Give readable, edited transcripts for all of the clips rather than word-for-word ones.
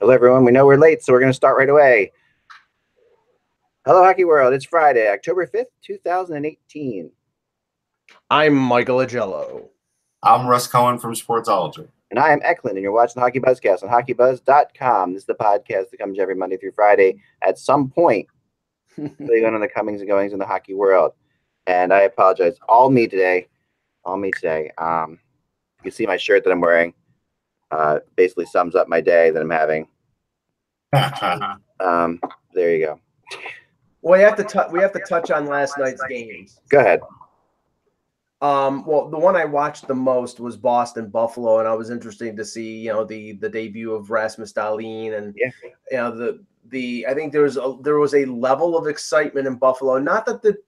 Hello, everyone. We know we're late, so we're going to start right away. Hello, Hockey World. It's Friday, October 5th, 2018. I'm Michael Agello. I'm Russ Cohen from Sportsology. And I am Eklund, and you're watching the HockeyBuzzcast on HockeyBuzz.com. This is the podcast that comes every Monday through Friday at some point. Really on the comings and goings in the hockey world. And I apologize. All me today. You can see my shirt that I'm wearing. Basically sums up my day that I'm having. There you go. Well, we have to touch on last night's games. Go ahead. Well, the one I watched the most was Boston Buffalo, and I was interested to see, the debut of Rasmus Dahlin, and I think there was a level of excitement in Buffalo. Not that the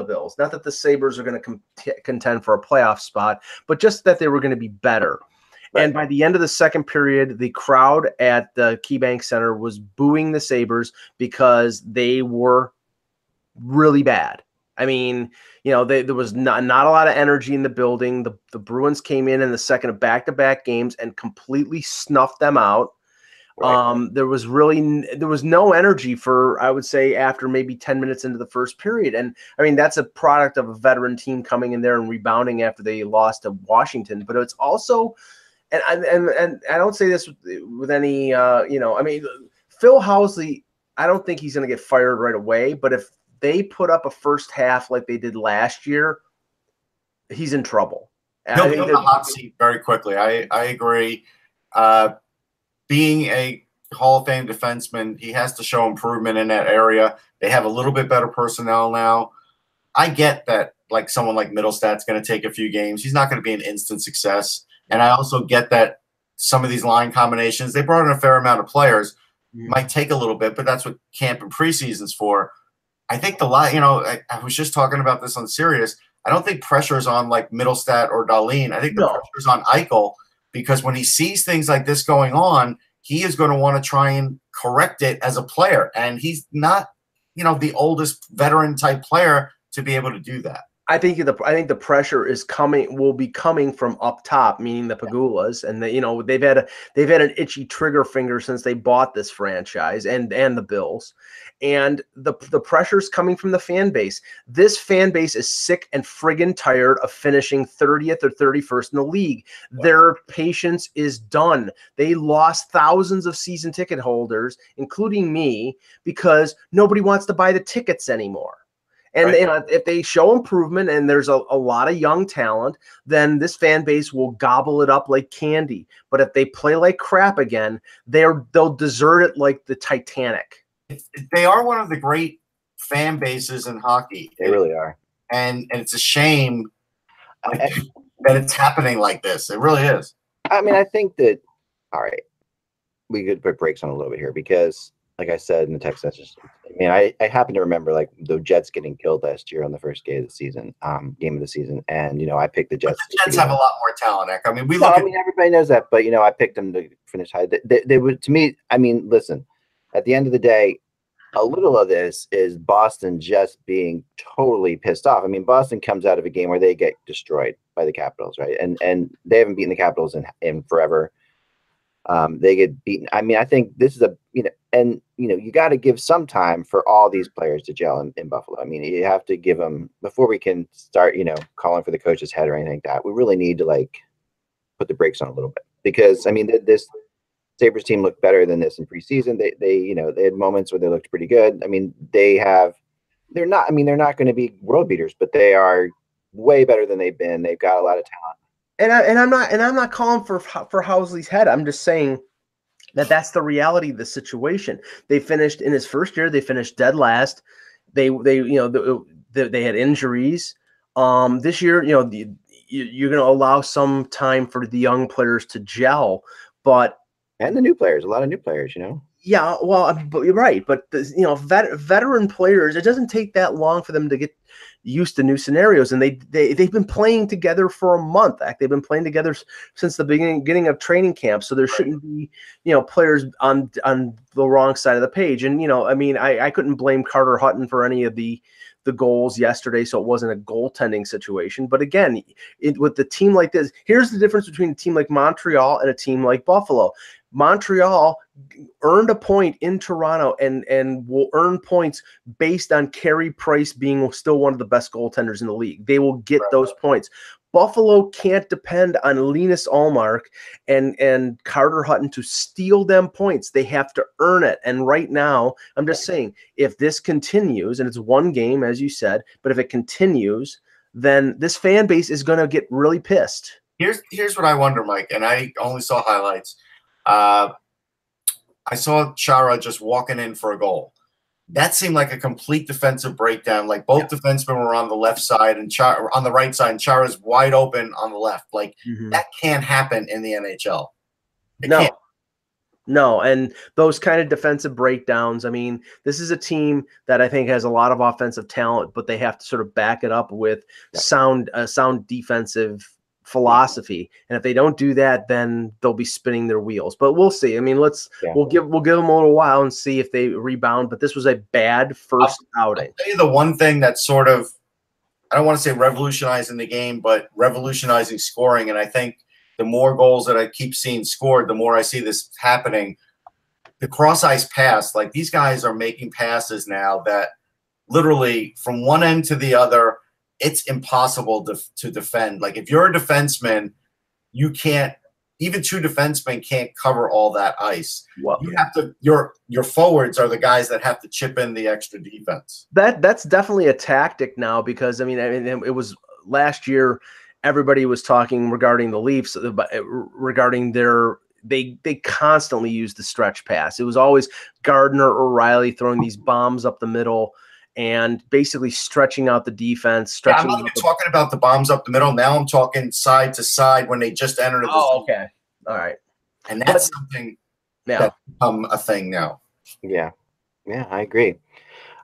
Bills, not that the Sabres are going to contend for a playoff spot, but just that they were going to be better. Right. And by the end of the second period, the crowd at the KeyBank Center was booing the Sabres because they were really bad. I mean, there was not a lot of energy in the building. The Bruins came in the second of back-to-back games and completely snuffed them out. Right. There was no energy for, I would say, after maybe 10 minutes into the first period. And I mean, that's a product of a veteran team coming in there and rebounding after they lost to Washington. But it's also, and I don't say this with any, Phil Housley, I don't think he's going to get fired right away. But if they put up a first half like they did last year, he's in trouble. He'll be on the hot seat very quickly. I agree. Being a Hall of Fame defenseman, he has to show improvement in that area. They have a little bit better personnel now. I get that, like someone like Middlestad's going to take a few games. He's not going to be an instant success. And I also get that some of these line combinations, they brought in a fair amount of players. Might take a little bit, but that's what camp and preseason's for. I think the line, I was just talking about this on Sirius. I don't think pressure is on like Middlestad or Dahlin. I think the pressure is on Eichel, because when he sees things like this going on, he is going to want to try and correct it as a player. And he's not, the oldest veteran type player to be able to do that. I think the pressure will be coming from up top, meaning the Pagulas, and they've had an itchy trigger finger since they bought this franchise and the Bills, and the pressure's coming from the fan base. This fan base is sick and friggin' tired of finishing 30th or 31st in the league. Their patience is done. They lost thousands of season ticket holders, including me, because nobody wants to buy the tickets anymore. And if they show improvement and there's a lot of young talent, then this fan base will gobble it up like candy. But if they play like crap again, they'll desert it like the Titanic. They are one of the great fan bases in hockey. They really are. And it's a shame that it's happening like this. It really is. I mean, I think that, all right, we could put brakes on a little bit here because, like I said in the text message, I happen to remember like the Jets getting killed last year on the first game of the season, and I picked the Jets. The Jets have a lot more talent. Everybody knows that, but I picked them to finish high. They would, to me. I mean, listen, at the end of the day, a little of this is Boston just being totally pissed off. I mean, Boston comes out of a game where they get destroyed by the Capitals, right? And they haven't beaten the Capitals in forever. They get beaten. I mean, I think this is you got to give some time for all these players to gel in Buffalo. I mean, you have to give them before we can start, calling for the coach's head or anything like that. We really need to put the brakes on a little bit because I mean, this Sabres team looked better than this in preseason. They had moments where they looked pretty good. I mean, they're not going to be world beaters, but they are way better than they've been. They've got a lot of talent. And I'm not calling for Housley's head. I'm just saying that's the reality of the situation. They finished in his first year. They finished dead last. They had injuries. This year, you're going to allow some time for the young players to gel, and the new players, a lot of new players, Yeah, well, but you're right. But veteran players, it doesn't take that long for them to get used to new scenarios, and they've been playing together for a month. They've been playing together since the beginning of training camp, so there shouldn't be players on the wrong side of the page. And I couldn't blame Carter Hutton for any of the the goals yesterday, so it wasn't a goaltending situation. But again, with the team like this, here's the difference between a team like Montreal and a team like Buffalo. Montreal earned a point in Toronto and will earn points based on Carey Price being still one of the best goaltenders in the league. They will get those points. Buffalo can't depend on Linus Ullmark and Carter Hutton to steal them points. They have to earn it. And right now, I'm just saying, if this continues, and it's one game, as you said, but if it continues, then this fan base is going to get really pissed. Here's what I wonder, Mike, and I only saw highlights. I saw Chara just walking in for a goal. That seemed like a complete defensive breakdown. Like both defensemen were on the left side and Chara on the right side, and Chara's wide open on the left. Like that can't happen in the NHL. No, and those kind of defensive breakdowns. I mean, this is a team that I think has a lot of offensive talent, but they have to sort of back it up with sound defensive philosophy. And if they don't do that, then they'll be spinning their wheels. But we'll see. I mean, we'll give them a little while and see if they rebound. But this was a bad first outing. I'll tell you the one thing that's sort of, I don't want to say revolutionizing the game, but revolutionizing scoring. And I think the more goals that I keep seeing scored, the more I see this happening. The cross ice pass, like these guys are making passes now that literally from one end to the other, it's impossible to defend. Like if you're a defenseman, you can't, even two defensemen can't cover all that ice. Well, you have to, your forwards are the guys that have to chip in the extra defense. That's definitely a tactic now, because I mean it was last year. Everybody was talking regarding the Leafs, regarding they constantly used the stretch pass. It was always Gardner or Riley throwing these bombs up the middle and basically stretching out the defense. I'm not even talking about the bombs up the middle. Now I'm talking side to side when they just entered. Okay. All right. And that's something that's become a thing now. Yeah. Yeah, I agree.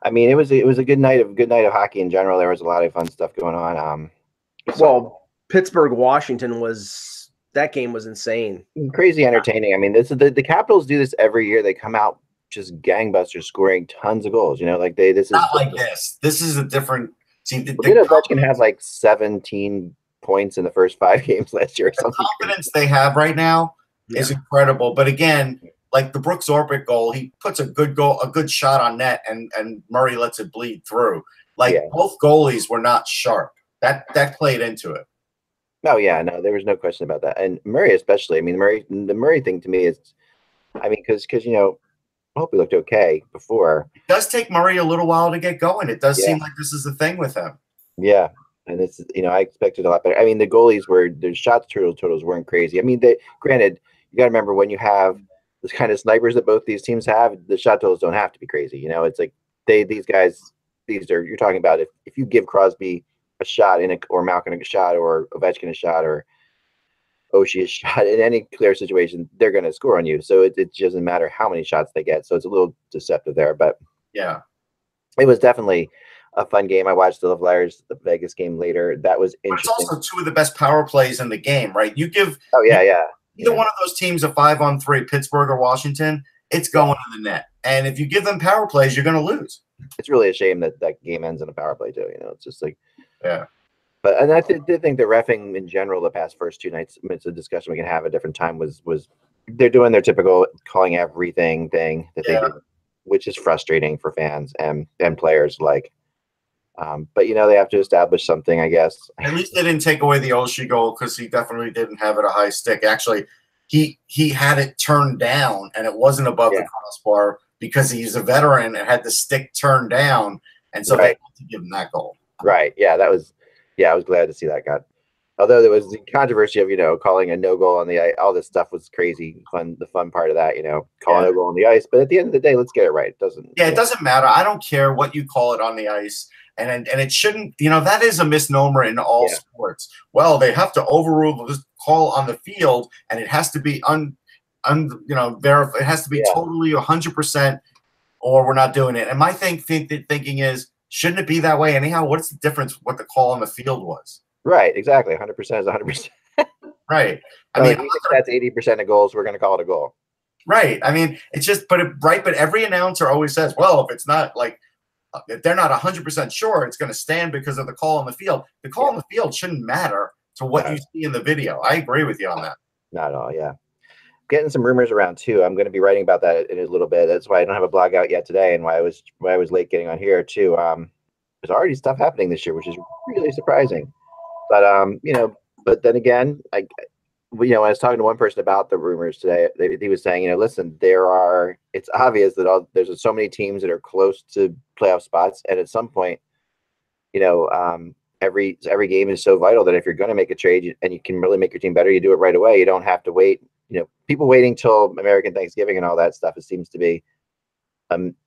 I mean, it was a good night of hockey in general. There was a lot of fun stuff going on. Well, Pittsburgh, Washington that game was insane. Crazy entertaining. I mean, the Capitals do this every year. They come out just gangbusters, scoring tons of goals. You know, like this is not like this. This is a different. See, Ovechkin had like 17 points in the first 5 games last year. Or something. The confidence they have right now is incredible. But again, like the Brooks Orpik goal, he puts a good shot on net, and Murray lets it bleed through. Like both goalies were not sharp. That played into it. Oh yeah, no, there was no question about that. And Murray especially. I mean, the Murray thing to me is, I mean, because you know. I hope he looked okay before. It does take Murray a little while to get going. It does seem like this is the thing with him. Yeah, and it's I expected a lot better. I mean, the shot totals weren't crazy. I mean, granted, you got to remember when you have this kind of snipers that both these teams have, the shot totals don't have to be crazy. You know, it's like these guys, you're talking about if you give Crosby a shot or Malkin a shot or Ovechkin a shot or Oshie a shot in any clear situation, they're going to score on you. So it doesn't matter how many shots they get. So it's a little deceptive there, but yeah, it was definitely a fun game. I watched the Flyers, the Vegas game later. That was interesting. But it's also 2 of the best power plays in the game, right? You give either one of those teams a 5-on-3, Pittsburgh or Washington, it's going in the net. And if you give them power plays, you're going to lose. It's really a shame that game ends in a power play too. You know, it's just like But I did think the reffing in general the past first 2 nights, it's a discussion we can have at a different time, was they're doing their typical calling everything thing that they do, which is frustrating for fans and players alike. But they have to establish something, I guess. At least they didn't take away the Oshie goal, because he definitely didn't have it a high stick. Actually, he had it turned down and it wasn't above the crossbar because he's a veteran and had the stick turned down, and so they had to give him that goal. Right. Yeah, that was. Yeah, I was glad to see that got. Although there was the controversy of calling a no goal on the ice, all this stuff was crazy. The fun part of that, calling a no goal on the ice. But at the end of the day, let's get it right. It doesn't. Yeah, it doesn't matter. I don't care what you call it on the ice, and it shouldn't. That is a misnomer in all sports. Well, they have to overrule this call on the field, and it has to be verified. It has to be totally 100%, or we're not doing it. And my thinking is, shouldn't it be that way anyhow? What's the difference what the call on the field was? Right, exactly. 100% is 100%. Right. I mean, if that's 80% of goals, we're going to call it a goal. Right. I mean, it's just, but every announcer always says, well, if it's not like if they're not 100% sure it's going to stand because of the call on the field, the call on the field shouldn't matter to what you see in the video. I agree with you on that. Not at all, yeah. Getting some rumors around too. I'm going to be writing about that in a little bit. That's why I don't have a blog out yet today, and why I was late getting on here too. There's already stuff happening this year, which is really surprising. But but then again, when I was talking to one person about the rumors today, he was saying, listen, it's obvious that there's so many teams that are close to playoff spots, and at some point, every game is so vital that if you're going to make a trade and you can really make your team better, you do it right away. You don't have to wait. People waiting till American Thanksgiving and all that stuff, it seems to be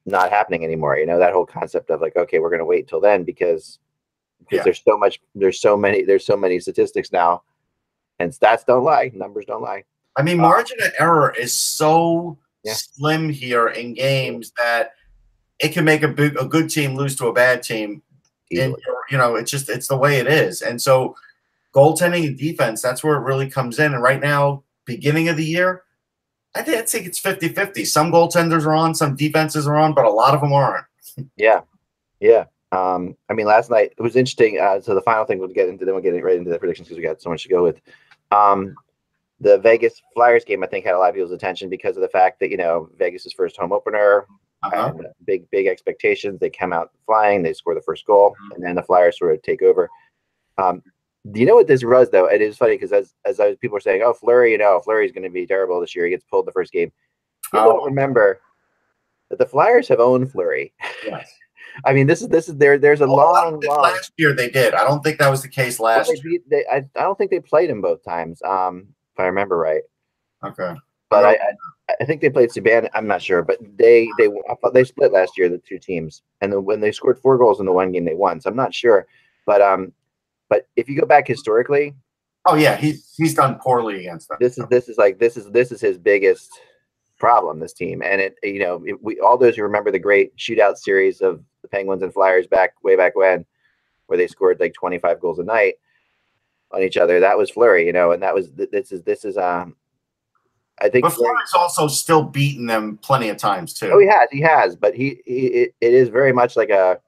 not happening anymore. That whole concept of like, okay, we're going to wait till then because there's so many statistics now, and stats don't lie, numbers don't lie. I mean, margin of error is so slim here in games that it can make a good team lose to a bad team. And, it's the way it is. And so goaltending and defense, that's where it really comes in. And right now, beginning of the year, I'd think it's 50-50. Some goaltenders are on, some defenses are on, but a lot of them aren't. Yeah. I mean, last night it was interesting. So the final thing we'll get into, then we'll get right into the predictions because we got so much to go with. The Vegas Flyers game, I think, had a lot of people's attention because of the fact that, Vegas's first home opener, and big expectations. They come out flying, they score the first goal, and then the Flyers sort of take over. Do you know what this was, though? It is funny because as people are saying, oh, Fleury, Fleury's going to be terrible this year. He gets pulled the first game. People don't remember that the Flyers have owned Fleury. Yes. I mean, there's a long. Last year they did. I don't think that was the case last year. I don't think they played him both times, if I remember right. Okay. But I think they played Subban. I'm not sure, but they split last year, the two teams, and when they scored 4 goals in the one game, they won. So I'm not sure, but if you go back historically, oh yeah, he's done poorly against them. This is his biggest problem. This team, and we all those who remember the great shootout series of the Penguins and Flyers way back when, where they scored like 25 goals a night on each other. That was Fleury, and that was this is I think. But Fleury's also still beaten them plenty of times too. Oh, he has, but it is very much like a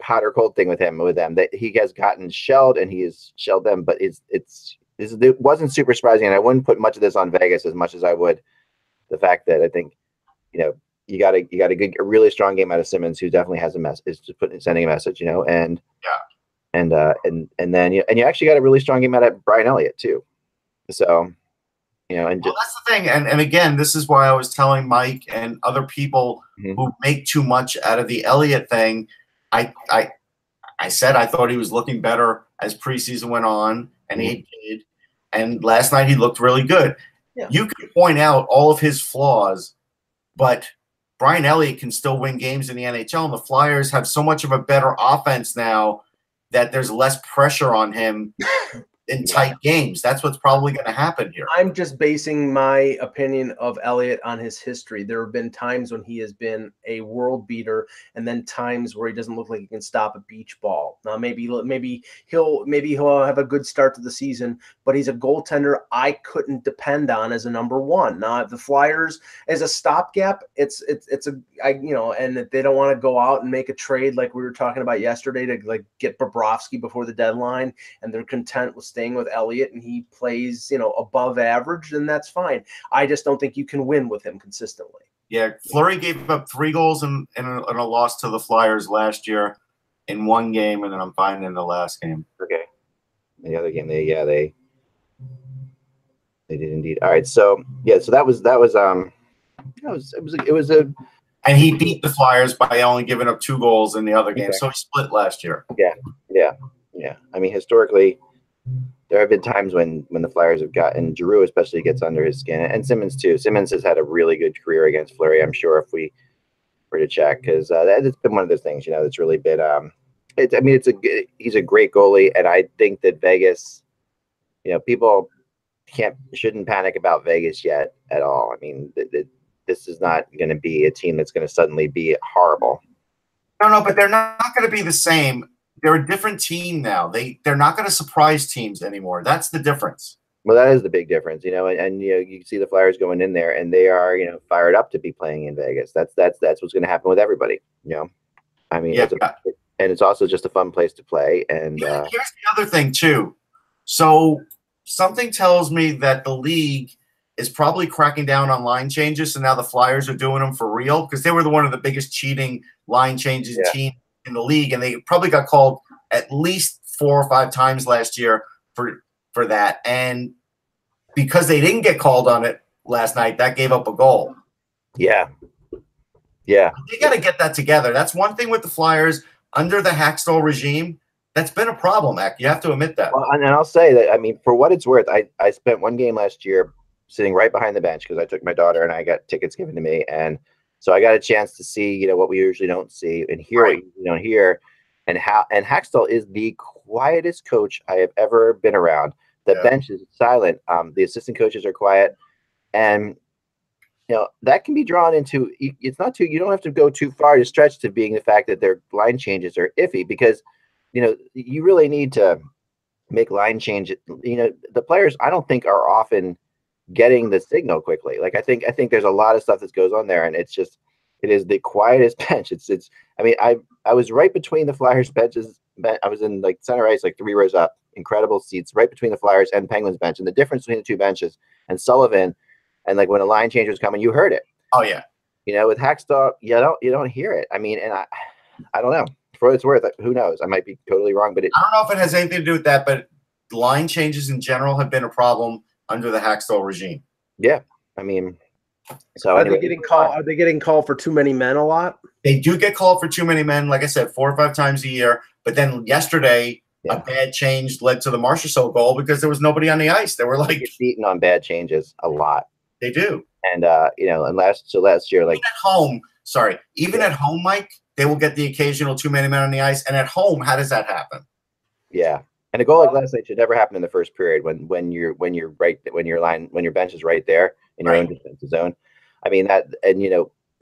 hot or cold thing with them that he has gotten shelled and he has shelled them, but it wasn't super surprising, and I wouldn't put much of this on Vegas as much as I would the fact that I think you got a really strong game out of Simmons, who definitely has sending a message, and then you actually got a really strong game out of Brian Elliott too. So that's the thing, and again, this is why I was telling Mike and other people who make too much out of the Elliott thing. I said I thought he was looking better as preseason went on, and he did. And last night he looked really good. Yeah. You could point out all of his flaws, but Brian Elliott can still win games in the NHL, and the Flyers have so much of a better offense now that there's less pressure on him in tight games. That's what's probably going to happen here. I'm just basing my opinion of Elliott on his history. There have been times when he has been a world beater, and then times where he doesn't look like he can stop a beach ball. Now maybe he'll have a good start to the season, but he's a goaltender I couldn't depend on as a number one. Now the Flyers as a stopgap, and if they don't want to go out and make a trade like we were talking about yesterday to like get Bobrovsky before the deadline, and they're content with staying with Elliott and he plays, above average, then that's fine. I just don't think you can win with him consistently. Yeah, Fleury gave up 3 goals in a loss to the Flyers last year in one game, and then I'm finding in the last game. Okay. The other game, they did indeed. All right, so that was and he beat the Flyers by only giving up 2 goals in the other game, so he split last year. Yeah. I mean, historically, there have been times when the Flyers have gotten Giroux, especially gets under his skin, and Simmons too. Simmons has had a really good career against Fleury, I'm sure, if we were to check, because it's been one of those things, that's really been. He's a great goalie, and I think that Vegas, people shouldn't panic about Vegas yet at all. I mean, this is not going to be a team that's going to suddenly be horrible. No, but they're not going to be the same. They're a different team now. They're not going to surprise teams anymore. That's the difference. Well, that is the big difference, and you see the Flyers going in there, and they are, fired up to be playing in Vegas. That's what's going to happen with everybody. I mean, and it's also just a fun place to play. And here's the other thing too. So something tells me that the league is probably cracking down on line changes. So now the Flyers are doing them for real, because they were one of the biggest cheating line changes team in the league, and they probably got called at least 4 or 5 times last year for that. And because they didn't get called on it last night, that gave up a goal. Yeah. They got to get that together. That's one thing with the Flyers under the Hackstall regime. That's been a problem, Eck. You have to admit that. Well, and I'll say that, I mean, for what it's worth, I spent one game last year sitting right behind the bench because I took my daughter and I got tickets given to me. And so I got a chance to see, what we usually don't see and hear what you don't hear. And Hackstall is the quietest coach I have ever been around. The bench is silent. The assistant coaches are quiet. And, that can be drawn into, it's not too, you don't have to go too far to stretch to being the fact that their line changes are iffy, because, you really need to make line changes. The players, I don't think, are often getting the signal quickly. Like I think there's a lot of stuff that goes on there, and it is the quietest bench. I mean, I was right between the Flyers benches. I was in like center ice, like 3 rows up, incredible seats right between the Flyers and Penguins bench. And the difference between the two benches and Sullivan, and like when a line change was coming, you heard it. Oh yeah. With Hackstall, you don't hear it. I mean, and I don't know. For what it's worth, who knows? I might be totally wrong, but I don't know if it has anything to do with that, but line changes in general have been a problem under the Hackstall regime. Yeah. I mean, so are they getting called for too many men a lot? They do get called for too many men, like I said, 4 or 5 times a year. But then yesterday, a bad change led to the Marchessault goal because there was nobody on the ice. They were like beaten on bad changes a lot. They do. And and last year, like even at home, Mike, they will get the occasional too many men on the ice. And at home, how does that happen? Yeah. And a goal like last night should never happen in the first period when your bench is right there in your own defensive zone. I mean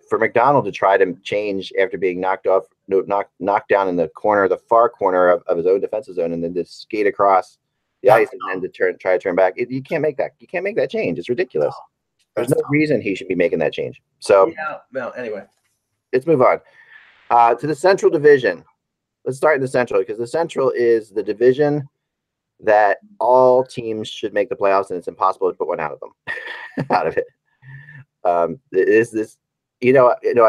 for McDonald to try to change after being knocked down in the far corner of his own defensive zone, and then to skate across the ice and then to try to turn back. You can't make that. You can't make that change. It's ridiculous. There's no reason he should be making that change. So anyway, let's move on to the Central Division. Let's start in the Central, because the Central is the division that all teams should make the playoffs, and it's impossible to put one out of it.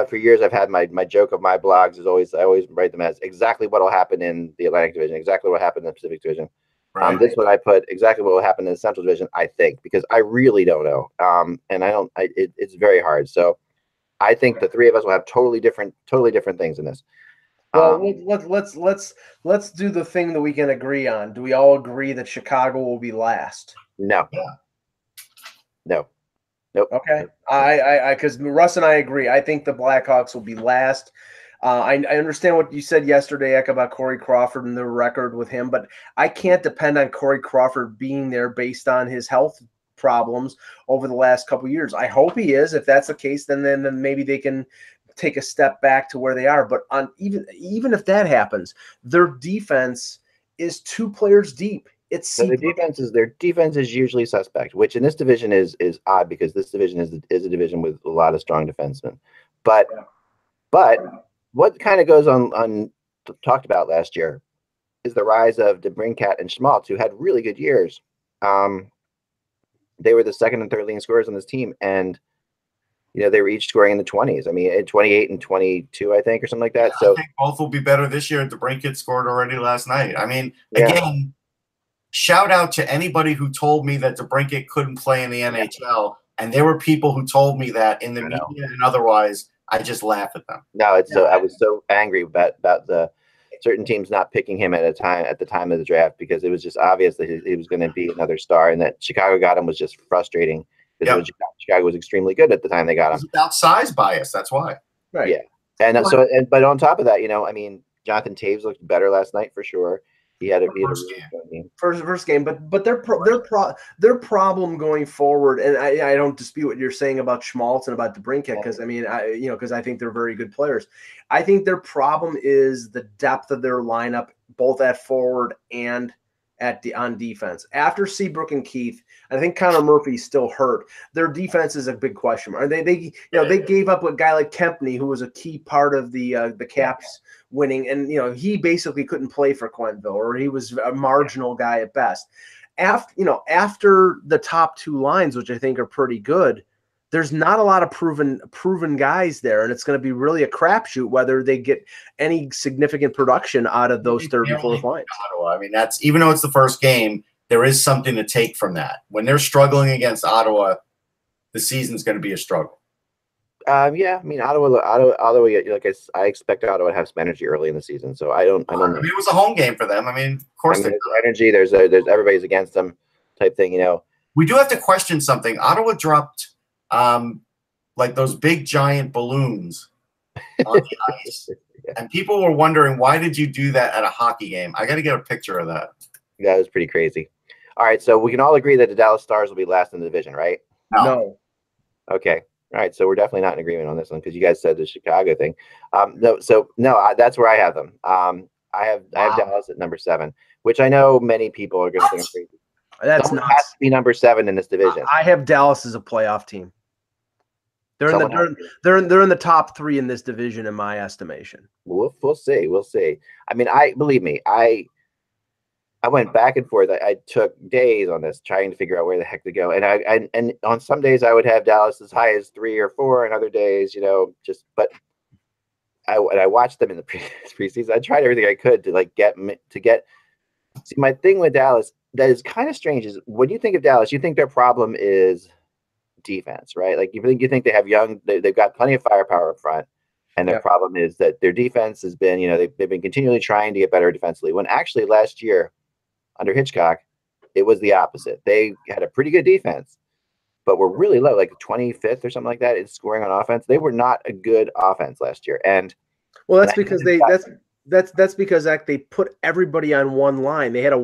For years I've had my joke of my blogs is I always write them as exactly what will happen in the Atlantic Division, exactly what happened in the Pacific Division. This one I put exactly what will happen in the Central Division, I think, because I really don't know. And it's very hard. So I think the three of us will have totally different things in this. Well, let's do the thing that we can agree on. Do we all agree that Chicago will be last? No. No. Nope. Okay. Because Russ and I agree. I think the Blackhawks will be last. I understand what you said yesterday, Eck, about Corey Crawford and the record with him, but I can't depend on Corey Crawford being there based on his health problems over the last couple of years. I hope he is. If that's the case, then maybe they can take a step back to where they are. But even if that happens, their defense is 2 players deep. Their defense is usually suspect, which in this division is odd, because this division is a division with a lot of strong defensemen. But what kind of goes on talked about last year is the rise of DeBrincat and Schmaltz, who had really good years. They were the second and third leading scorers on this team, and they were each scoring in the 20s. I mean, 28 and 22, I think, or something like that. Yeah, so I think both will be better this year. DeBrincat scored already last night. I mean, again, shout out to anybody who told me that DeBrincat couldn't play in the NHL, and there were people who told me that in the media and otherwise. I just laugh at them. No, I was so angry about the certain teams not picking him at the time of the draft, because it was just obvious that he was going to be another star, and that Chicago got him was just frustrating, because Chicago was extremely good at the time they got him. It's about size bias. That's why. Right. Yeah. And but on top of that, I mean, Jonathan Taves looked better last night for sure. He had a first game, but their problem going forward, and I don't dispute what you're saying about Schmaltz and about DeBrincat, because because I think they're very good players. I think their problem is the depth of their lineup, both at forward and on defense. After Seabrook and Keith, I think Connor Murphy's still hurt. Their defense is a big question mark. They gave up a guy like Kempney, who was a key part of the Caps winning, and he basically couldn't play for Quenneville, or he was a marginal guy at best. After the top two lines, which I think are pretty good, there's not a lot of proven guys there, and it's going to be really a crapshoot whether they get any significant production out of those third and fourth lines. Ottawa. I mean, that's, even though it's the first game, there is something to take from that. When they're struggling against Ottawa, the season's going to be a struggle. Yeah, I mean, Ottawa. I expect Ottawa to have some energy early in the season, so I don't know. I mean, it was a home game for them. I mean, of course, there's energy. There's everybody's against them type thing. We do have to question something. Ottawa dropped like those big giant balloons on the ice, and people were wondering, why did you do that at a hockey game? I got to get a picture of that. That was pretty crazy. All right, so we can all agree that the Dallas Stars will be last in the division, right? No. Okay. All right, so we're definitely not in agreement on this one because you guys said the Chicago thing. That's where I have them. I have Dallas at number 7, which I know many people are going to think I'm crazy. That's Someone has to be number 7 in this division. I have Dallas as a playoff team. They're in the top 3 in this division, in my estimation. We'll see. We'll see. I mean, believe me, I went back and forth. I took days on this trying to figure out where the heck to go. And on some days I would have Dallas as high as 3 or 4, and other days, but I watched them in the preseason. I tried everything I could to get. See, my thing with Dallas that is kind of strange is when you think of Dallas, you think their problem is defense, right? Like you think they have they've got plenty of firepower up front, and their problem is that their defense has been, they've been continually trying to get better defensively. When actually last year under Hitchcock, it was the opposite. They had a pretty good defense, but were really low, like 25th or something like that in scoring on offense. They were not a good offense last year, and that's because that's because they put everybody on one line. They had a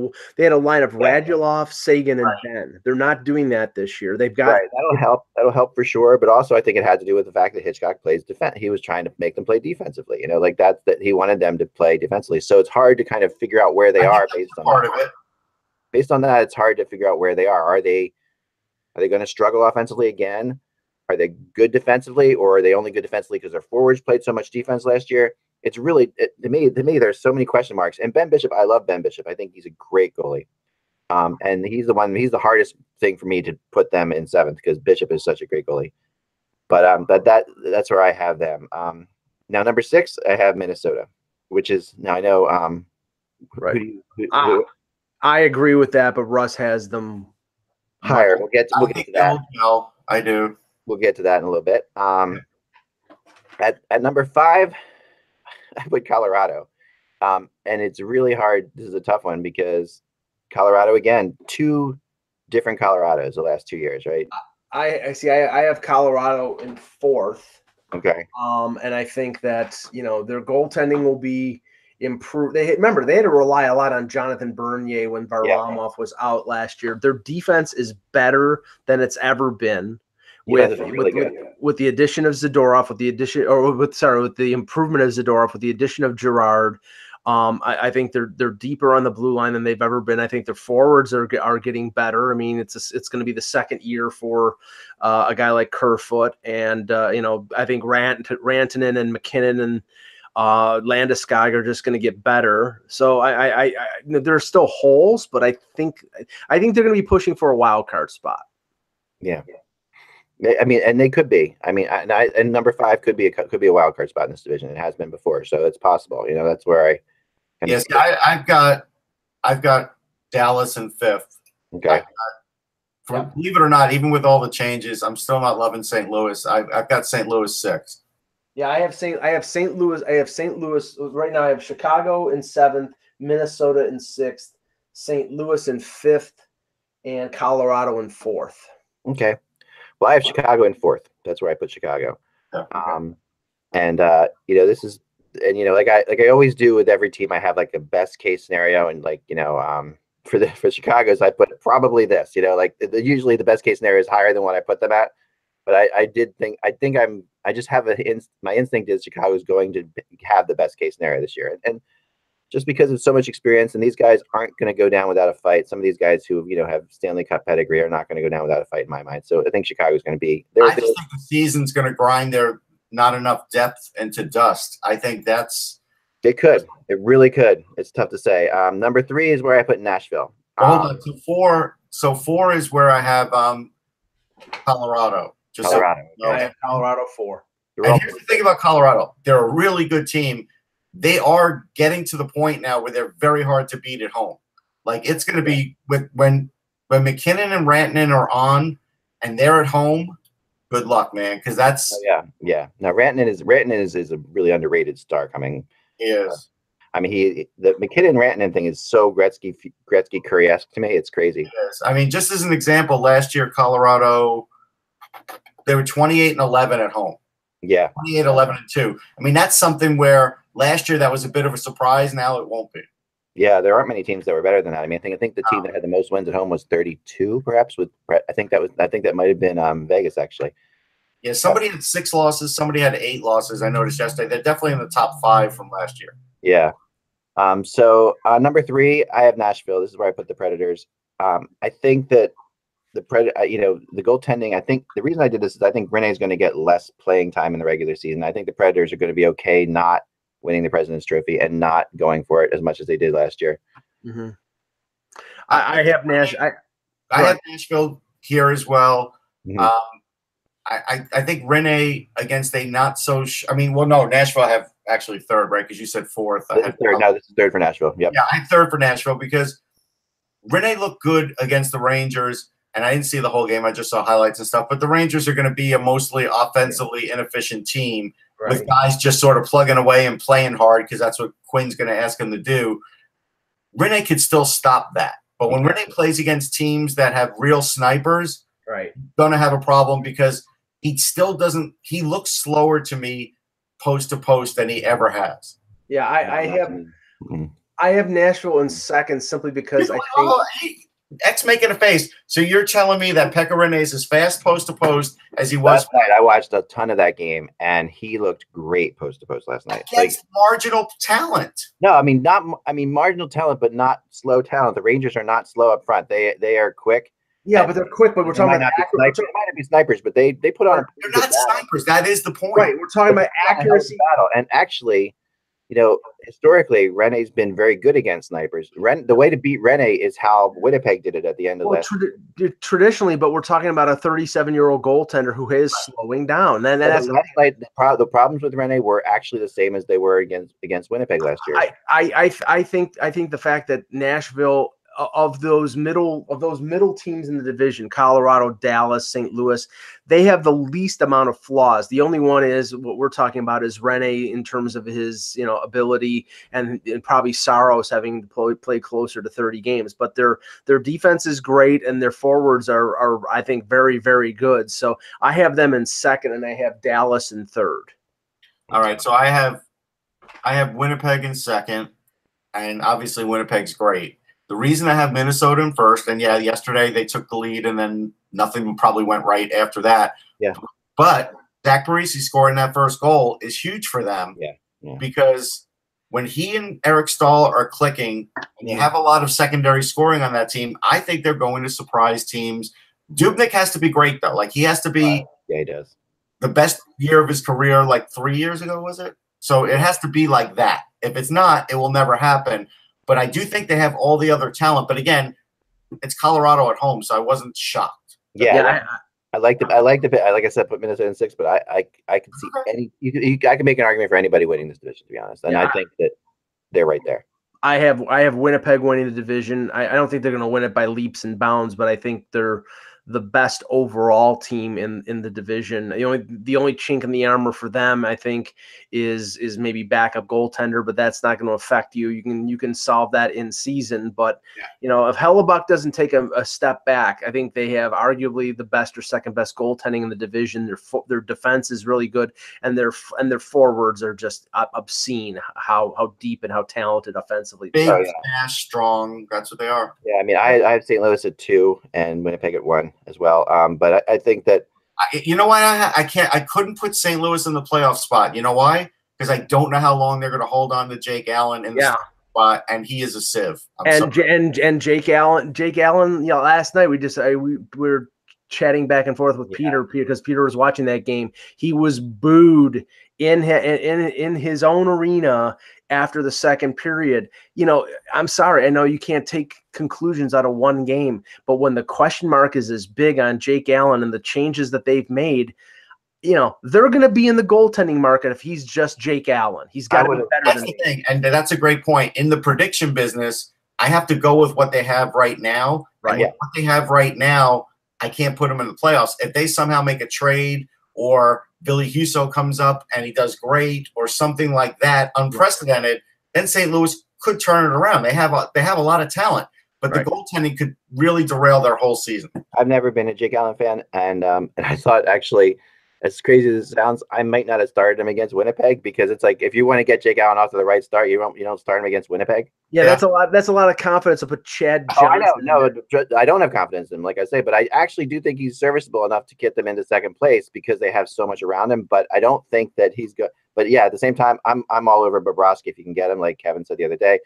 line of Radulov, Sagan, and Ben. They're not doing that this year. They've got that'll help. That'll help for sure. But also, I think it had to do with the fact that Hitchcock plays defense. He was trying to make them play defensively. That he wanted them to play defensively. So it's hard to kind of figure out where they are based on part of it. Based on that, it's hard to figure out where they are. Are they going to struggle offensively again? Are they good defensively, or are they only good defensively because their forwards played so much defense last year? It's really, to me, there's so many question marks. And Ben Bishop, I love Ben Bishop. I think he's a great goalie. And he's the hardest thing for me to put them in 7th because Bishop is such a great goalie. But that's where I have them. Now, number 6, I have Minnesota, which is, now I know. Right. I agree with that, but Russ has them higher. We'll get to that. No, I do. We'll get to that in a little bit. At number 5, I put Colorado. And it's really hard. This is a tough one because Colorado, again, 2 different Colorados the last 2 years, right? I see. I have Colorado in 4th. Okay. And I think that, their goaltending will be improved. They had to rely a lot on Jonathan Bernier when Varlamov was out last year. Their defense is better than it's ever been. With the addition of Zadorov, with the improvement of Zadorov, with the addition of Girard, I think they're deeper on the blue line than they've ever been. I think their forwards are getting better. I mean, it's going to be the second year for a guy like Kerfoot, and I think Rantanen and McKinnon and Landeskog are just going to get better. So I there's still holes, but I think they're going to be pushing for a wild card spot. Yeah. I mean, and they could be. I mean, and number 5 could be a wild card spot in this division. It has been before, so it's possible. That's where I. Yes, I've got Dallas in 5th. Okay. Believe it or not, even with all the changes, I'm still not loving St. Louis. I've got St. Louis 6th. Yeah, I have St. Louis. I have St. Louis right now. I have Chicago in 7th, Minnesota in 6th, St. Louis in 5th, and Colorado in 4th. Okay. Well, I have Chicago in 4th. That's where I put Chicago. Okay. This is, and like I always do with every team, I have like a best case scenario, and for Chicago's, I put probably this. Usually the best case scenario is higher than what I put them at, but I just have my instinct is Chicago's going to have the best case scenario this year, and just because of so much experience, and these guys aren't going to go down without a fight. Some of these guys who have Stanley Cup pedigree are not going to go down without a fight in my mind. So I think Chicago's going to be. I just think the season's going to grind their not enough depth into dust. I think that's. It could. It really could. It's tough to say. Number 3 is where I put Nashville. Hold on. So four is where I have Colorado. Colorado. I have Colorado 4. And here's the thing about Colorado. They're a really good team. They are getting to the point now where they're very hard to beat at home. Like it's going to be when McKinnon and Rantanen are on and they're at home, good luck, man, because that's yeah. Now Rantanen is a really underrated star coming. He is. I mean, the McKinnon Rantanen thing is so Gretzky Curry-esque to me. It's crazy. It is. I mean, just as an example, last year Colorado, they were 28-11 at home. Yeah, 28-11-2. I mean, that's something where last year that was a bit of a surprise. Now it won't be. Yeah, there aren't many teams that were better than that. I mean, I think the team that had the most wins at home was 32, perhaps. I think that might have been Vegas actually. Yeah, somebody had 6 losses. Somebody had 8 losses. I noticed yesterday. They're definitely in the top 5 from last year. Yeah. So number 3, I have Nashville. This is where I put the Predators. I think that the goaltending. I think the reason I did this is I think Rene's going to get less playing time in the regular season. I think the Predators are going to be okay not winning the President's Trophy and not going for it as much as they did last year. Mm-hmm. I have Nashville. I have Nashville here as well. Mm-hmm. I think Rene against a not so. Nashville I have actually 3rd, right? Because you said 4th. This is 3rd. No, this is 3rd for Nashville. Yep. Yeah, I have 3rd for Nashville because Rene looked good against the Rangers. And I didn't see the whole game. I just saw highlights and stuff. But the Rangers are going to be a mostly offensively inefficient team with guys just sort of plugging away and playing hard because that's what Quinn's going to ask them to do. Rene could still stop that. But when Rene plays against teams that have real snipers, going to have a problem because he still doesn't – he looks slower to me post to post than he ever has. Yeah, I have Nashville in 2nd simply because I think – X making a face. So you're telling me that Pekka Rinne is as fast post to post as he was last night? I watched a ton of that game, and he looked great post to post last night. That's marginal talent. No, I mean marginal talent, but not slow talent. The Rangers are not slow up front. They are quick. Yeah, but they're quick. But we're talking about snipers. They might not be snipers, but they put on. They're not snipers. That is the point. Right. We're talking about accuracy. Battle. And actually, historically, Rene's been very good against snipers. The way to beat Rene is how Winnipeg did it at the end of traditionally, but we're talking about a 37-year-old goaltender who is slowing down. And that's last night, the problems with Rene were actually the same as they were against Winnipeg last year. I think the fact that Nashville of those middle teams in the division, Colorado, Dallas, St. Louis, they have the least amount of flaws. The only one is what we're talking about is Rene in terms of his ability and probably Saros having to play closer to 30 games. But their defense is great and their forwards are I think very, very good. So I have them in 2nd and I have Dallas in 3rd. All right, so I have Winnipeg in 2nd, and obviously Winnipeg's great. The reason I have Minnesota in 1st, and yesterday they took the lead, and then nothing probably went right after that. Yeah. But Zach Parise scoring that first goal is huge for them. Yeah. Because when he and Eric Stahl are clicking, and you have a lot of secondary scoring on that team, I think they're going to surprise teams. Dubnyk has to be great, though. Like, he has to be he does. The best year of his career, like 3 years ago, was it? So it has to be like that. If it's not, it will never happen. But I do think they have all the other talent. But again, it's Colorado at home, so I wasn't shocked. Yeah, I like the like I said, put Minnesota in 6, but I can see I can make an argument for anybody winning this division, to be honest. And I think that they're right there. I have Winnipeg winning the division. I don't think they're going to win it by leaps and bounds, but I think they're the best overall team in the division. The only chink in the armor for them, I think, is maybe backup goaltender, but that's not going to affect you. You can solve that in season. But if Hellebuck doesn't take a step back, I think they have arguably the best or second best goaltending in the division. Their defense is really good, and their forwards are just obscene. How deep and how talented offensively. Big, fast, strong. That's what they are. Yeah, I mean, I have St. Louis at 2 and Winnipeg at 1 as well. But I think that you know why I couldn't put St. Louis in the playoff spot. You know why? Because I don't know how long they're going to hold on to Jake Allen. spot, and he is a sieve. And Jake Allen, last night we were chatting back and forth with Peter because Peter was watching that game. He was booed in his own arena after the second period. I'm sorry. I know you can't take conclusions out of one game, but when the question mark is as big on Jake Allen and the changes that they've made, they're going to be in the goaltending market if he's just Jake Allen. He's got to be better than the thing. And that's a great point. In the prediction business, I have to go with what they have right now. Right. And what they have right now, I can't put them in the playoffs. If they somehow make a trade or Billy Husso comes up and he does great or something like that, unprecedented, then St. Louis could turn it around. They have a lot of talent, but the goaltending could really derail their whole season. I've never been a Jake Allen fan, and I thought actually, as crazy as it sounds, I might not have started him against Winnipeg because it's like if you want to get Jake Allen off to the right start, you don't start him against Winnipeg. Yeah, that's a lot. That's a lot of confidence to put Chad Johnson. I know. No, I don't have confidence in him, like I say, but I actually do think he's serviceable enough to get them into second place because they have so much around him. But I don't think that he's good. But yeah, at the same time, I'm all over Bobrovsky if you can get him. Like Kevin said the other day,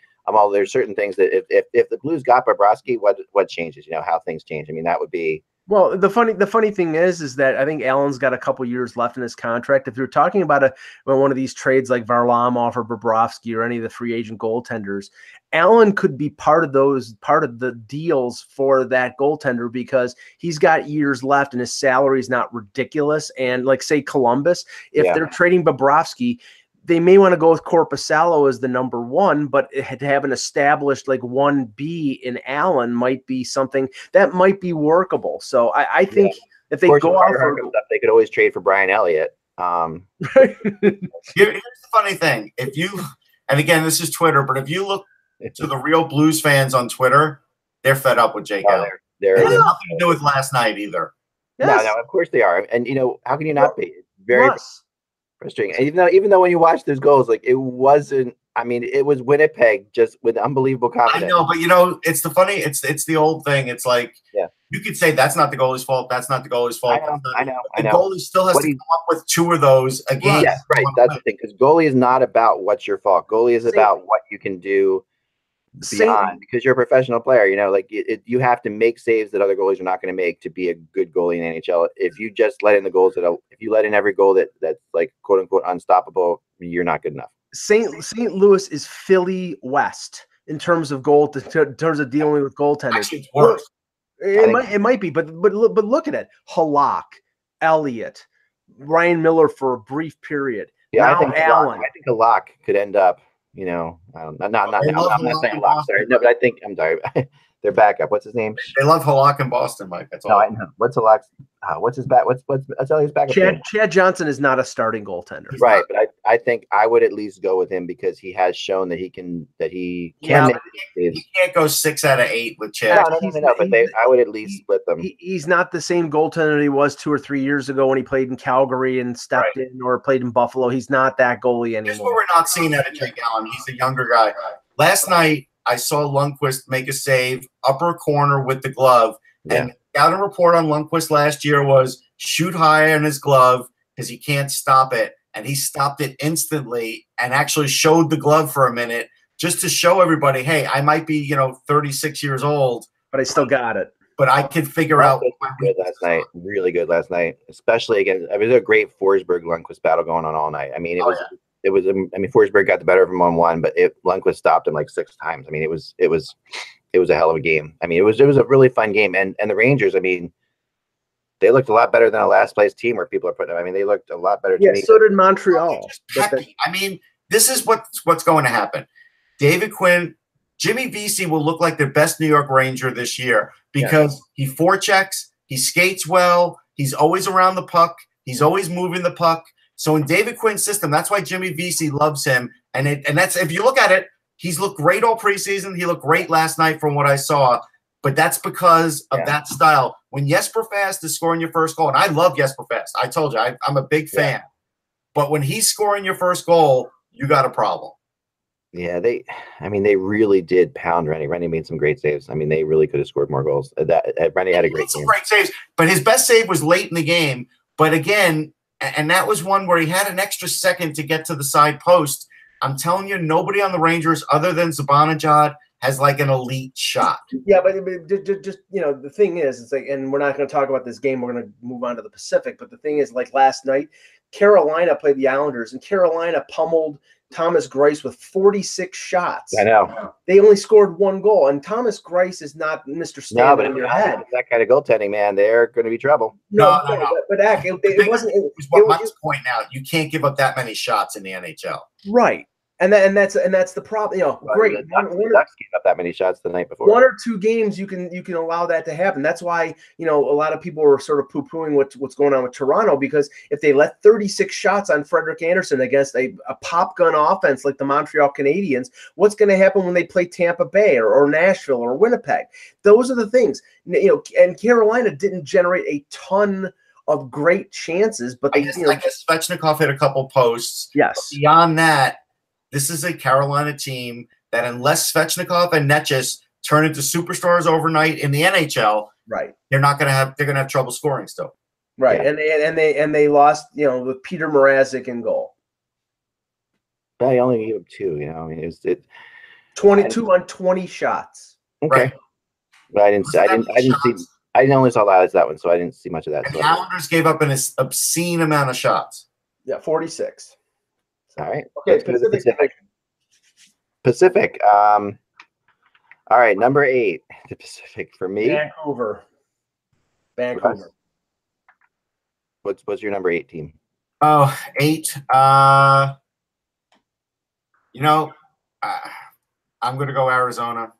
there's certain things that if the Blues got Bobrovsky, what changes? How things change. I mean, that would be. Well, the funny thing is that I think Allen's got a couple years left in his contract. If you're talking about one of these trades like Varlamov or Bobrovsky or any of the free agent goaltenders, Allen could be part of the deals for that goaltender because he's got years left and his salary is not ridiculous. And like say Columbus, if they're trading Bobrovsky, they may want to go with Korpisalo as the number one, but to have an established like 1B in Allen might be something that might be workable. So I think if they go out for stuff, they could always trade for Brian Elliott. Here's the funny thing. And again, this is Twitter, but if you look to the real Blues fans on Twitter, they're fed up with Jake Allen. It has nothing to do with last night either. Yes. No, of course they are. And how can you not be? It's very frustrating. Even though when you watch those goals, like it wasn't. I mean, it was Winnipeg just with unbelievable confidence. I know, but it's the old thing. It's like you could say that's not the goalie's fault. That's not the goalie's fault. I know. The goalie still has to come up with two of those again. Yeah, right. That's the thing because goalie is not about what's your fault. Goalie is about what you can do beyond because you're a professional player. You have to make saves that other goalies are not going to make to be a good goalie in NHL. If you just let in the goals if you let in every goal that's like quote unquote unstoppable, you're not good enough. St. Louis is Philly West in terms of in terms of dealing with goaltenders. Actually, it's worse. It might be, but look at it. Halak, Elliott, Ryan Miller for a brief period. Yeah, now Allen. I think Halak could end up. I'm not saying Halak. Sorry, no, but I think I'm sorry. Their backup. What's his name? They love Halak in Boston, Mike. That's all. No, I know. What's Halak's? What's his back? What's Elliott's backup? Chad Johnson is not a starting goaltender, right? But I think I would at least go with him because he has shown that he can. He can't go 6 out of 8 with Chad. No. But I would at least split them. He's not the same goaltender he was 2 or 3 years ago when he played in Calgary and stepped in, or played in Buffalo. He's not that goalie anymore. Here's what we're not seeing out of Jake Allen. He's a younger guy. Last night, I saw Lundqvist make a save, upper corner with the glove. And scouting report on Lundqvist last year was shoot high on his glove because he can't stop it. And he stopped it instantly and actually showed the glove for a minute just to show everybody, hey, I might be, 36 years old. But I still got it. But I could figure out. Good last night. Really good last night. Especially against, it was a great Forsberg-Lundqvist battle going on all night. I mean, Forsberg got the better of him on one, but Lundqvist stopped him like 6 times. I mean, it was a hell of a game. I mean, it was a really fun game. And the Rangers, I mean, they looked a lot better than a last place team where people are putting them. I mean, they looked a lot better. Yeah, so did Montreal. I mean, this is what's going to happen. David Quinn, Jimmy Vesey will look like the best New York Ranger this year because he forechecks, he skates well, he's always around the puck, he's always moving the puck. So in David Quinn's system, that's why Jimmy Vesey loves him. And that's, if you look at it, he's looked great all preseason. He looked great last night from what I saw. But that's because of that style. When Jesper Fast is scoring your first goal, and I love Jesper Fast. I told you, I'm a big fan. But when he's scoring your first goal, you got a problem. Yeah, they really did pound Rennie. Rennie made some great saves. I mean, they really could have scored more goals. Rennie had a great game. Great saves. But his best save was late in the game. But again, and that was one where he had an extra second to get to the side post. I'm telling you, nobody on the Rangers other than Zibanejad has like an elite shot. Yeah, but just the thing is, it's like, and we're not going to talk about this game. We're going to move on to the Pacific. But the thing is, like last night, Carolina played the Islanders, and Carolina pummeled Thomas Greiss with 46 shots. I know. They only scored 1 goal, and Thomas Greiss is not Mr. Stand on your head. That kind of goaltending, man, they're going to be trouble. No. But it wasn't. What Mike's pointing out, you can't give up that many shots in the NHL. Right. And that's the problem. Great. The Ducks gave up that many shots the night before. 1 or 2 games, you can allow that to happen. That's why a lot of people are sort of poo-pooing what's going on with Toronto, because if they let 36 shots on Frederik Andersen against a pop gun offense like the Montreal Canadiens, what's going to happen when they play Tampa Bay or Nashville or Winnipeg? Those are the things. And Carolina didn't generate a ton of great chances, but I guess Svechnikov hit a couple posts. Yes. But beyond that, this is a Carolina team that, unless Svechnikov and Netchis turn into superstars overnight in the NHL, right, they're going to have trouble scoring still. Right, yeah. and they lost, with Peter Mrazek in goal. They only gave up 2. I mean, it 22 on 20 shots. Okay, right. But I only saw that one, so I didn't see much of that. And the Islanders gave up an obscene amount of shots. Yeah, 46. All right. Okay, Pacific. All right, number 8, the Pacific for me. Vancouver. What's your number 8 team? Oh, 8. I'm going to go Arizona.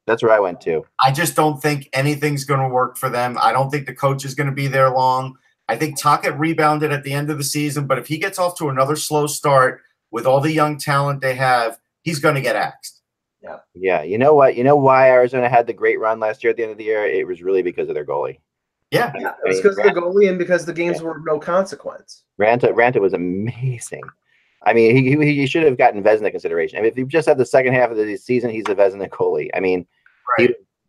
That's where I went to. I just don't think anything's going to work for them. I don't think the coach is going to be there long. I think Tocchet rebounded at the end of the season, but if he gets off to another slow start with all the young talent they have, he's going to get axed. Yeah. You know what? You know why Arizona had the great run last year at the end of the year? It was really because of their goalie. Yeah, it was because of the goalie and because the games were no consequence. Ranta was amazing. I mean, he should have gotten Vezina consideration. I mean, if he just had the second half of the season, he's a Vezina goalie. I mean,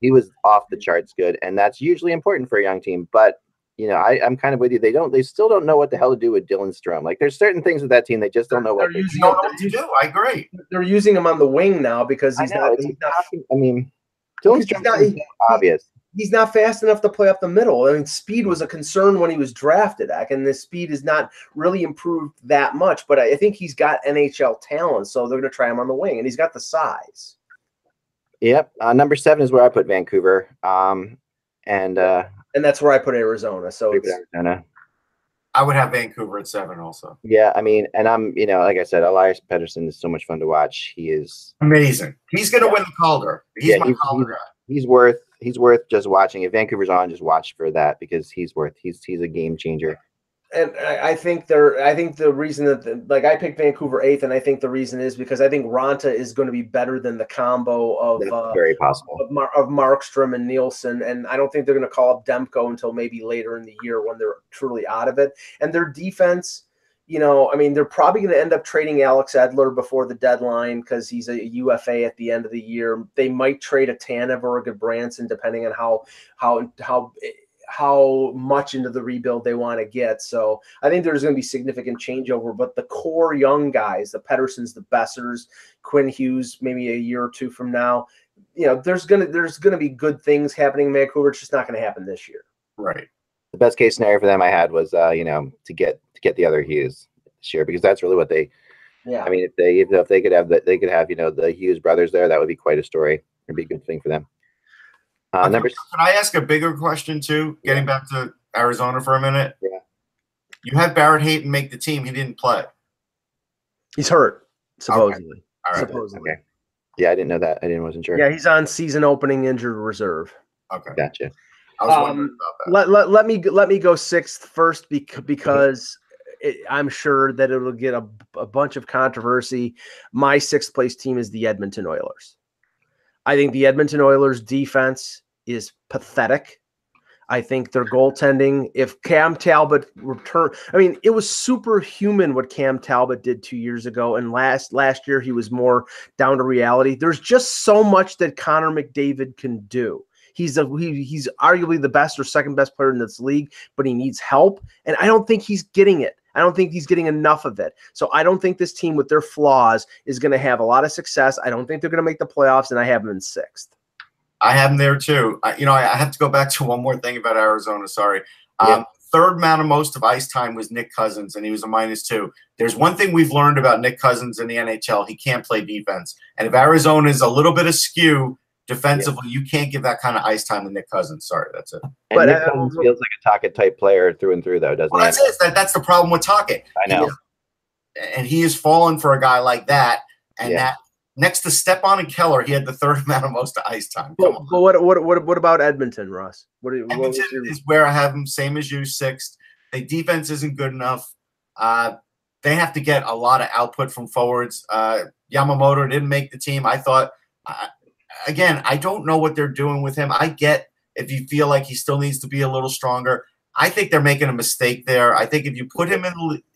he was off the charts good, and that's usually important for a young team. But I'm kind of with you. They still don't know what the hell to do with Dylan Strome. Like, there's certain things with that team they just don't know what to do. I agree. They're using him on the wing now because he's not. I mean, Dylan Strome is obvious. He's not fast enough to play up the middle. I mean, speed was a concern when he was drafted, and the speed has not really improved that much. But I think he's got NHL talent, so they're going to try him on the wing, and he's got the size. Yep. Number 7 is where I put Vancouver. And that's where I put Arizona. So it's Arizona. I would have Vancouver at 7 also. Yeah, I mean, and I'm, like I said, Elias Pettersson is so much fun to watch. He is amazing. He's going to win the Calder. He's my Calder guy. He's worth just watching. If Vancouver's on, just watch for that because he's a game changer. And I think the reason that I picked Vancouver 8th, and I think the reason is because I think Ranta is going to be better than the combo of very possible of Markstrom and Nielsen, and I don't think they're going to call up Demko until maybe later in the year when they're truly out of it. And their defense, they're probably going to end up trading Alex Edler before the deadline because he's a UFA at the end of the year. They might trade a Tanev or a Goodbranson depending on how much into the rebuild they want to get. So I think there's going to be significant changeover, but the core young guys, the Petterssons, the Bessers, Quinn Hughes, maybe a year or 2 from now, there's going to be good things happening in Vancouver. It's just not going to happen this year. Right. The best case scenario for them I had was, to get the other Hughes this year, because that's really what they, I mean, if they could have the Hughes brothers there, that would be quite a story. It'd be a good thing for them. Can I ask a bigger question too? Getting back to Arizona for a minute. Yeah. You had Barrett Hayton make the team. He didn't play. He's hurt, supposedly. Okay. All right. Supposedly. Okay. Yeah, I didn't know that. Wasn't sure. Yeah, he's on season opening injured reserve. Okay. Gotcha. I was wondering about that. Let me go 6th first because I'm sure that it'll get a bunch of controversy. My 6th place team is the Edmonton Oilers. I think the Edmonton Oilers defense is pathetic. I think their goaltending, if Cam Talbot it was superhuman what Cam Talbot did 2 years ago. And last year he was more down to reality. There's just so much that Connor McDavid can do. He's arguably the best or second best player in this league, but he needs help. And I don't think he's getting it. I don't think he's getting enough of it. So I don't think this team with their flaws is going to have a lot of success. I don't think they're going to make the playoffs, and I have them in 6th. I have them there too. I have to go back to one more thing about Arizona. Sorry. Third amount of most of ice time was Nick Cousins, and he was a -2. There's one thing we've learned about Nick Cousins in the NHL. He can't play defense. And if Arizona is a little bit askew defensively, you can't give that kind of ice time to Nick Cousins. Sorry, that's it. And Nick Cousins feels like a Tocchet type player through and through, though, doesn't he? That's it. That's the problem with Tocchet. I know. And he has fallen for a guy like that. And that next to Stepan and Keller, he had the third amount of most ice time. But what about Edmonton, Russ? Edmonton is where I have them, same as you, 6th. The defense isn't good enough. They have to get a lot of output from forwards. Yamamoto didn't make the team. I thought, again, I don't know what they're doing with him. I get if you feel like he still needs to be a little stronger. I think they're making a mistake there. I think if you put him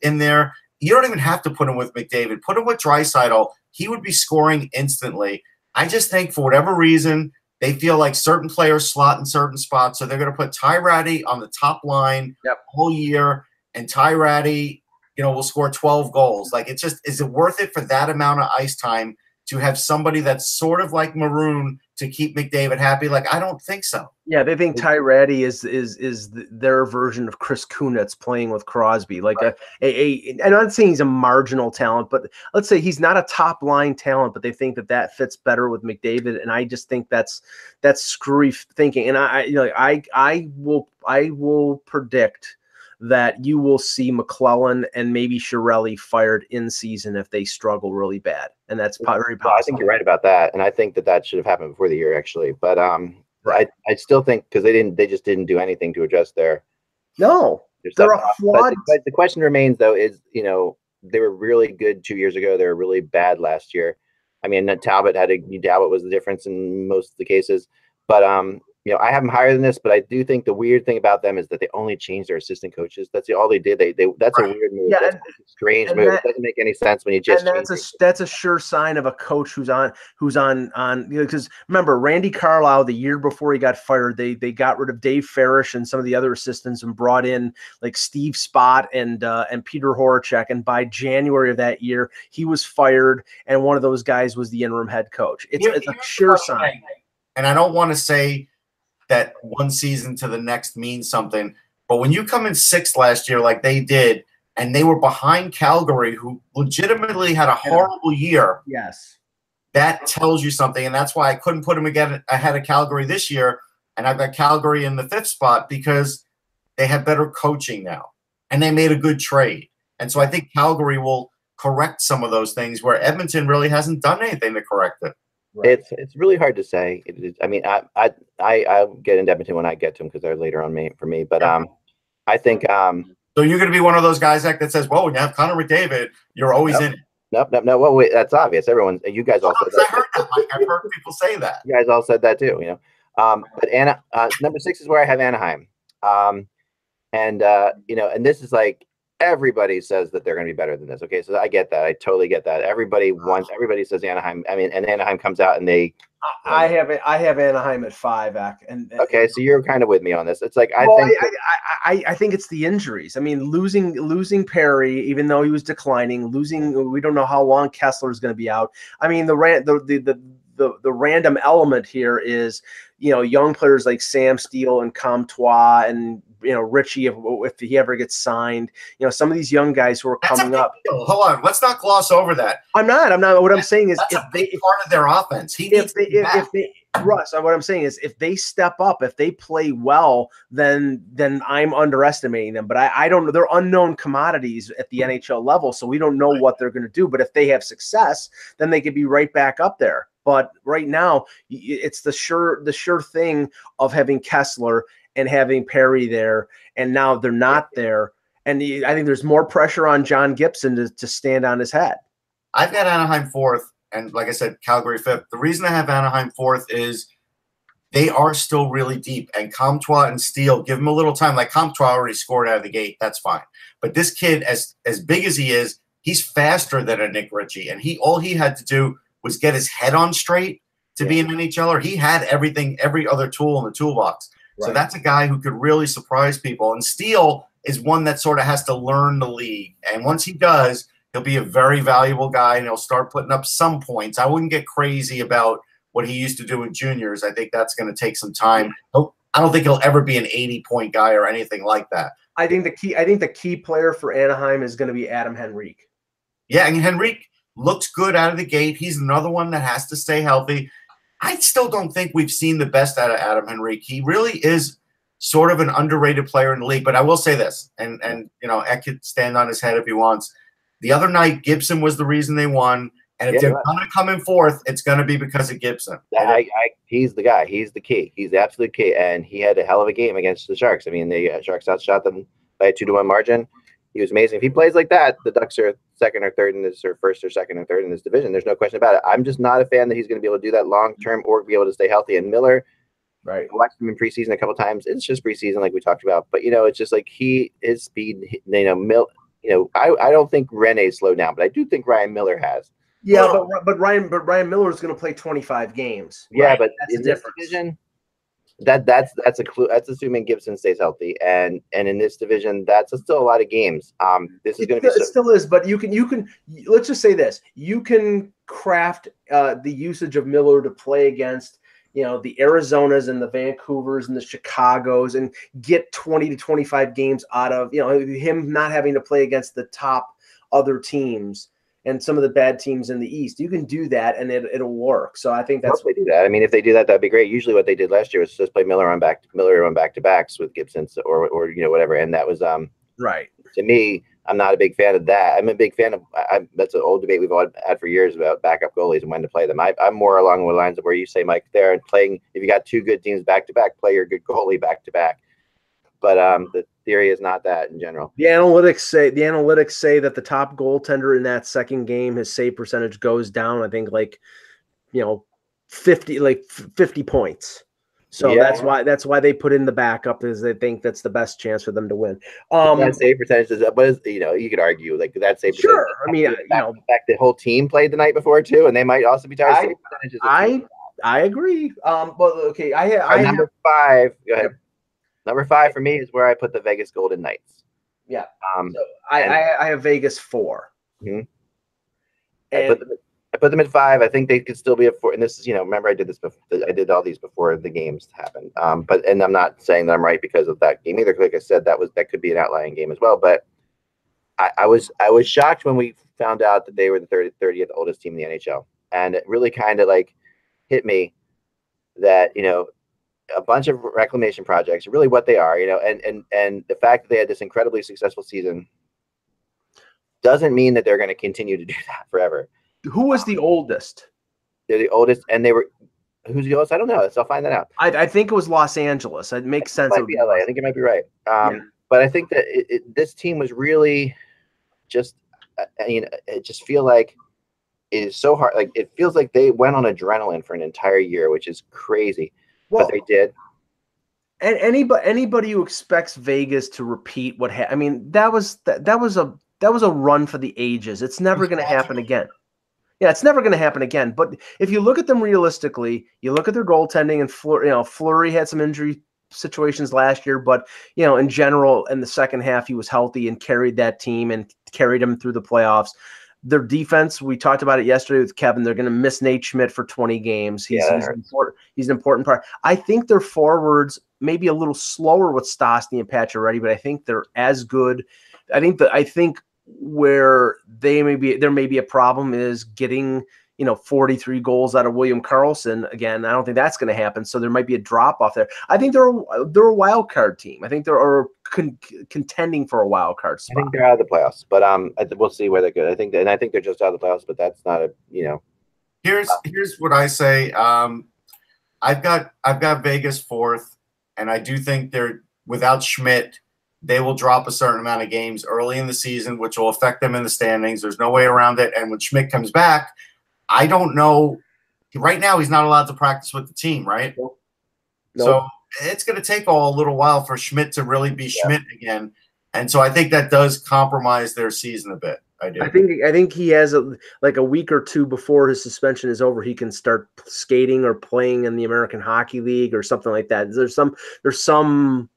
in there, you don't even have to put him with McDavid. Put him with Draisaitl. He would be scoring instantly. I just think for whatever reason, they feel like certain players slot in certain spots, so they're going to put Ty Ratty on the top line whole year, and Ty Ratty, will score 12 goals. Like, it's just, is it worth it for that amount of ice time to have somebody that's sort of like Maroon to keep McDavid happy? Like, I don't think so. Yeah, they think Ty Ratty is their version of Chris Kunitz playing with Crosby. Like I'm not saying he's a marginal talent, but let's say he's not a top line talent, but they think that fits better with McDavid, and I just think that's screwy thinking. And I will predict that you will see McClellan and maybe Chiarelli fired in season if they struggle really bad, and that's very possible. I think you're right about that, and I think that should have happened before the year actually. But I still think because they just didn't do anything to address their they're a flawed. But the question remains though is they were really good 2 years ago. They were really bad last year. I mean, Talbot was the difference in most of the cases, but I have them higher than this, but I do think the weird thing about them is that they only changed their assistant coaches. That's all they did. That's a weird move. Yeah, that's a strange move. It doesn't make any sense when you just. And that's a sure sign of a coach who's on because remember Randy Carlyle the year before he got fired, they got rid of Dave Farish and some of the other assistants and brought in like Steve Spott and Peter Horacek, and by January of that year he was fired, and one of those guys was the interim head coach. It's a sure sign. And I don't want to say that one season to the next means something, but when you come in 6th last year like they did, and they were behind Calgary, who legitimately had a horrible year, that tells you something. And that's why I couldn't put them again ahead of Calgary this year, and I've got Calgary in the 5th spot because they have better coaching now, and they made a good trade. And so I think Calgary will correct some of those things where Edmonton really hasn't done anything to correct it. Right. It's really hard to say. I mean, I'll get into Edmonton when I get to them because they're later on for me. But I think. So you're going to be one of those guys that says, "Well, when you have Connor McDavid, you're always in it." Nope. Well, wait, that's obvious. You guys all said that. I heard that. Mike. I've heard people say that. You guys all said that too. But number 6 is where I have Anaheim. And this is like. Everybody says that they're going to be better than this. Okay, so I get that. I totally get that. Everybody says Anaheim. I mean, and Anaheim comes out and they. I have Anaheim at 5, and okay, so you're kind of with me on this. It's like I think it's the injuries. I mean, losing Perry, even though he was declining, we don't know how long Kessler is going to be out. I mean, the random element here is young players like Sam Steele and Comtois and Richie if he ever gets signed. Some of these young guys who are coming up. Hold on, let's not gloss over that. I'm not. What I'm saying is that's a big part of their offense. Russ, what I'm saying is if they step up, if they play well, then I'm underestimating them. But I don't know. They're unknown commodities at the NHL level, so we don't know what they're going to do. But if they have success, then they could be right back up there. But right now, it's the sure thing of having Kessler and having Perry there, and now they're not there. And I think there's more pressure on John Gibson to stand on his head. I've got Anaheim 4th, and like I said, Calgary 5th. The reason I have Anaheim 4th is they are still really deep, and Comtois and Steele, give them a little time. Like Comtois already scored out of the gate, that's fine. But this kid, as big as he is, he's faster than a Nick Ritchie, and all he had to do was get his head on straight to be an NHLer. He had everything, every other tool in the toolbox. So that's a guy who could really surprise people. And Steele is one that sort of has to learn the league. And once he does, he'll be a very valuable guy, and he'll start putting up some points. I wouldn't get crazy about what he used to do with juniors. I think that's going to take some time. I don't think he'll ever be an 80-point guy or anything like that. I think the key player for Anaheim is going to be Adam Henrique. Yeah, and Henrique looks good out of the gate. He's another one that has to stay healthy. I still don't think we've seen the best out of Adam Henrique. He really is sort of an underrated player in the league. But I will say this, and Eck could stand on his head if he wants. The other night, Gibson was the reason they won. And if they're going to come in fourth, it's going to be because of Gibson. He's the guy. He's the key. He's the absolute key. And he had a hell of a game against the Sharks. I mean, the Sharks outshot them by a 2-1 margin. He was amazing. If he plays like that, the Ducks are second or third in this, or first or second or third in this division. There's no question about it. I'm just not a fan that he's going to be able to do that long term or be able to stay healthy. And Miller, I watched him in preseason a couple times. It's just preseason, like we talked about. But it's just like his speed. I don't think Rene's slowed down, but I do think Ryan Miller has. Yeah, but Ryan Miller is going to play 25 games. Yeah, right? but that's in this division, that's a clue. That's assuming Gibson stays healthy, and in this division, that's still a lot of games. This is going to be it still is, but you can let's just say this: you can craft the usage of Miller to play against the Arizonas and the Vancouvers and the Chicagos, and get 20 to 25 games out of him not having to play against the top other teams and some of the bad teams in the East. You can do that, and it'll work. So I think that's what they do that. I mean, if they do that, that'd be great. Usually, what they did last year was just play Miller on back to backs with Gibson or whatever, and that was right. To me, I'm not a big fan of that. I'm a big fan of that's an old debate we've all had for years about backup goalies and when to play them. I'm more along the lines of where you say, Mike, there and playing. If you got two good teams back to back, play your good goalie back to back. But the theory is not that in general. The analytics say that the top goaltender in that second game, his save percentage goes down. I think 50 points. So that's why they put in the backup, is they think that's the best chance for them to win. That save percentage is, but you could argue like that save percentage. Sure, I mean, fact the whole team played the night before too, and they might also be tired. I agree. But okay, I number 5. Go ahead. Number 5 for me is where I put the Vegas Golden Knights. Yeah. So I have Vegas 4. Mm-hmm. I put them at 5. I think they could still be at 4. And this is, remember I did this before. I did all these before the games happened. And I'm not saying that I'm right because of that game either. Like I said, that could be an outlying game as well. But I was shocked when we found out that they were the 30th oldest team in the NHL, and it really kind of hit me that a bunch of reclamation projects are really what they are, and the fact that they had this incredibly successful season doesn't mean that they're going to continue to do that forever. Who was the oldest? They're the oldest, and who's the oldest? I don't know. So I'll find that out. I think it was Los Angeles. It makes sense. It might be LA. I think it might be right. But I think that this team was really just, it just feel like it is so hard. Like it feels like they went on adrenaline for an entire year, which is crazy. Well, but they did. And anybody who expects Vegas to repeat that was a run for the ages. It's never going to happen again. Yeah, it's never going to happen again. But if you look at them realistically, you look at their goaltending, and Fleury had some injury situations last year, but in general, in the second half, he was healthy and carried that team and carried them through the playoffs. Their defense, we talked about it yesterday with Kevin. They're going to miss Nate Schmidt for 20 games. He's an important part. I think their forwards maybe a little slower with Stastny and Pacioretty, but I think they're as good. I think where there may be a problem is getting 43 goals out of William Karlsson. Again, I don't think that's going to happen. So there might be a drop off there. I think they're a wild card team. I think they're contending for a wild card spot. I think they're out of the playoffs, but we'll see where they go. I think they're just out of the playoffs, but that's not Here's what I say. I've got Vegas 4th, and I do think they're without Schmidt. They will drop a certain amount of games early in the season, which will affect them in the standings. There's no way around it. And when Schmidt comes back, I don't know. Right now, he's not allowed to practice with the team, right? Nope. So it's going to take a little while for Schmidt to really be Schmidt again. And so I think that does compromise their season a bit. I do. I think he has like a week or two before his suspension is over, he can start skating or playing in the American Hockey League or something like that. There's some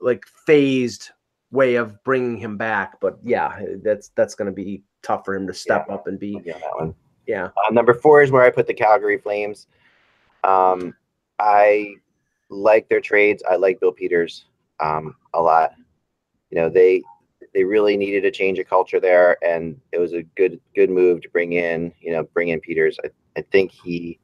like phased way of bringing him back, but yeah, that's going to be tough for him to step up and be. Yeah, that one. Yeah. Number 4 is where I put the Calgary Flames. I like their trades. I like Bill Peters a lot. They really needed a change of culture there, and it was a good move to bring in Peters. I think he'll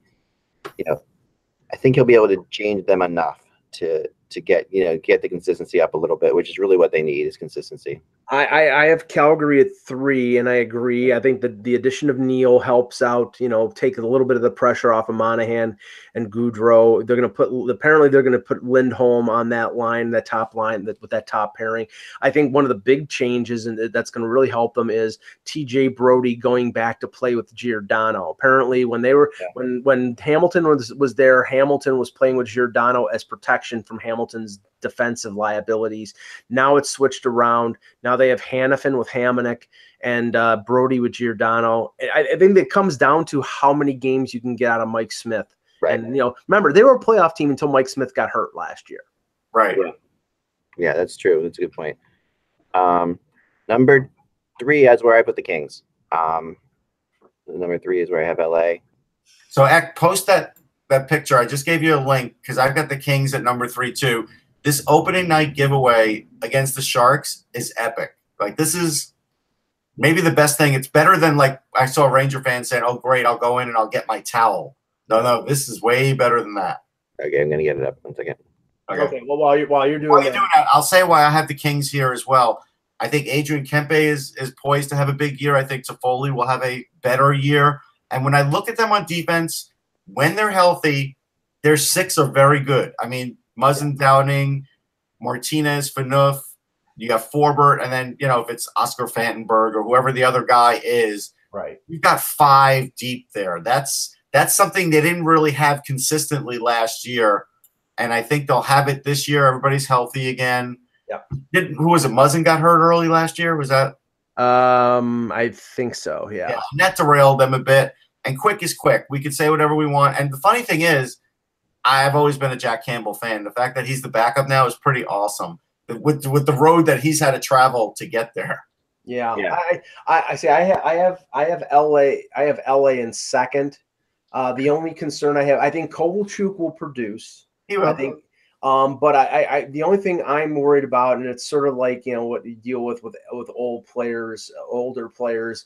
be able to change them enough to get the consistency up a little bit, which is really what they need, is consistency. I have Calgary at 3, and I agree. I think that the addition of Neal helps out, take a little bit of the pressure off of Monahan and Goudreau. Apparently they're going to put Lindholm on that line, that top line, with that top pairing. I think one of the big changes, and that's going to really help them, is TJ Brody going back to play with Giordano. Apparently when Hamilton was there, Hamilton was playing with Giordano as protection from Hamilton's defensive liabilities. Now it's switched around. Now they have Hannafin with Hamonic and Brody with Giordano. I think it comes down to how many games you can get out of Mike Smith. Right. And remember, they were a playoff team until Mike Smith got hurt last year. Right. Yeah, that's true. That's a good point. Number 3 is where I put the Kings. Number 3 is where I have LA. So Eck, post that picture. I just gave you a link because I've got the Kings at number 3 too. This opening night giveaway against the Sharks is epic. Like, this is maybe the best thing. It's better than, like, I saw a Ranger fan saying, "Oh, great, I'll go in and I'll get my towel." No, this is way better than that. Okay, I'm gonna get it up 1 second. Okay. Well, while you're doing that, I'll say why I have the Kings here as well. I think Adrian Kempe is poised to have a big year. I think Toffoli will have a better year. And when I look at them on defense, when they're healthy, their 6 are very good. I mean, Muzzin, Downing, Martinez, Phaneuf, you got Forbert, and then, if it's Oscar Fantenberg or whoever the other guy is, right, you've got 5 deep there. That's something they didn't really have consistently last year, and I think they'll have it this year. Everybody's healthy again. Yeah. Who was it? Muzzin got hurt early last year? Was that? I think so, yeah. And that derailed them a bit, and Quick is quick. We could say whatever we want, and the funny thing is, I've always been a Jack Campbell fan. The fact that he's the backup now is pretty awesome. With the road that he's had to travel to get there. Yeah. I see. I have LA. I have LA in second. The only concern I think Kovalchuk will produce. He will. I think. But I the only thing I'm worried about, and it's sort of like what you deal with older players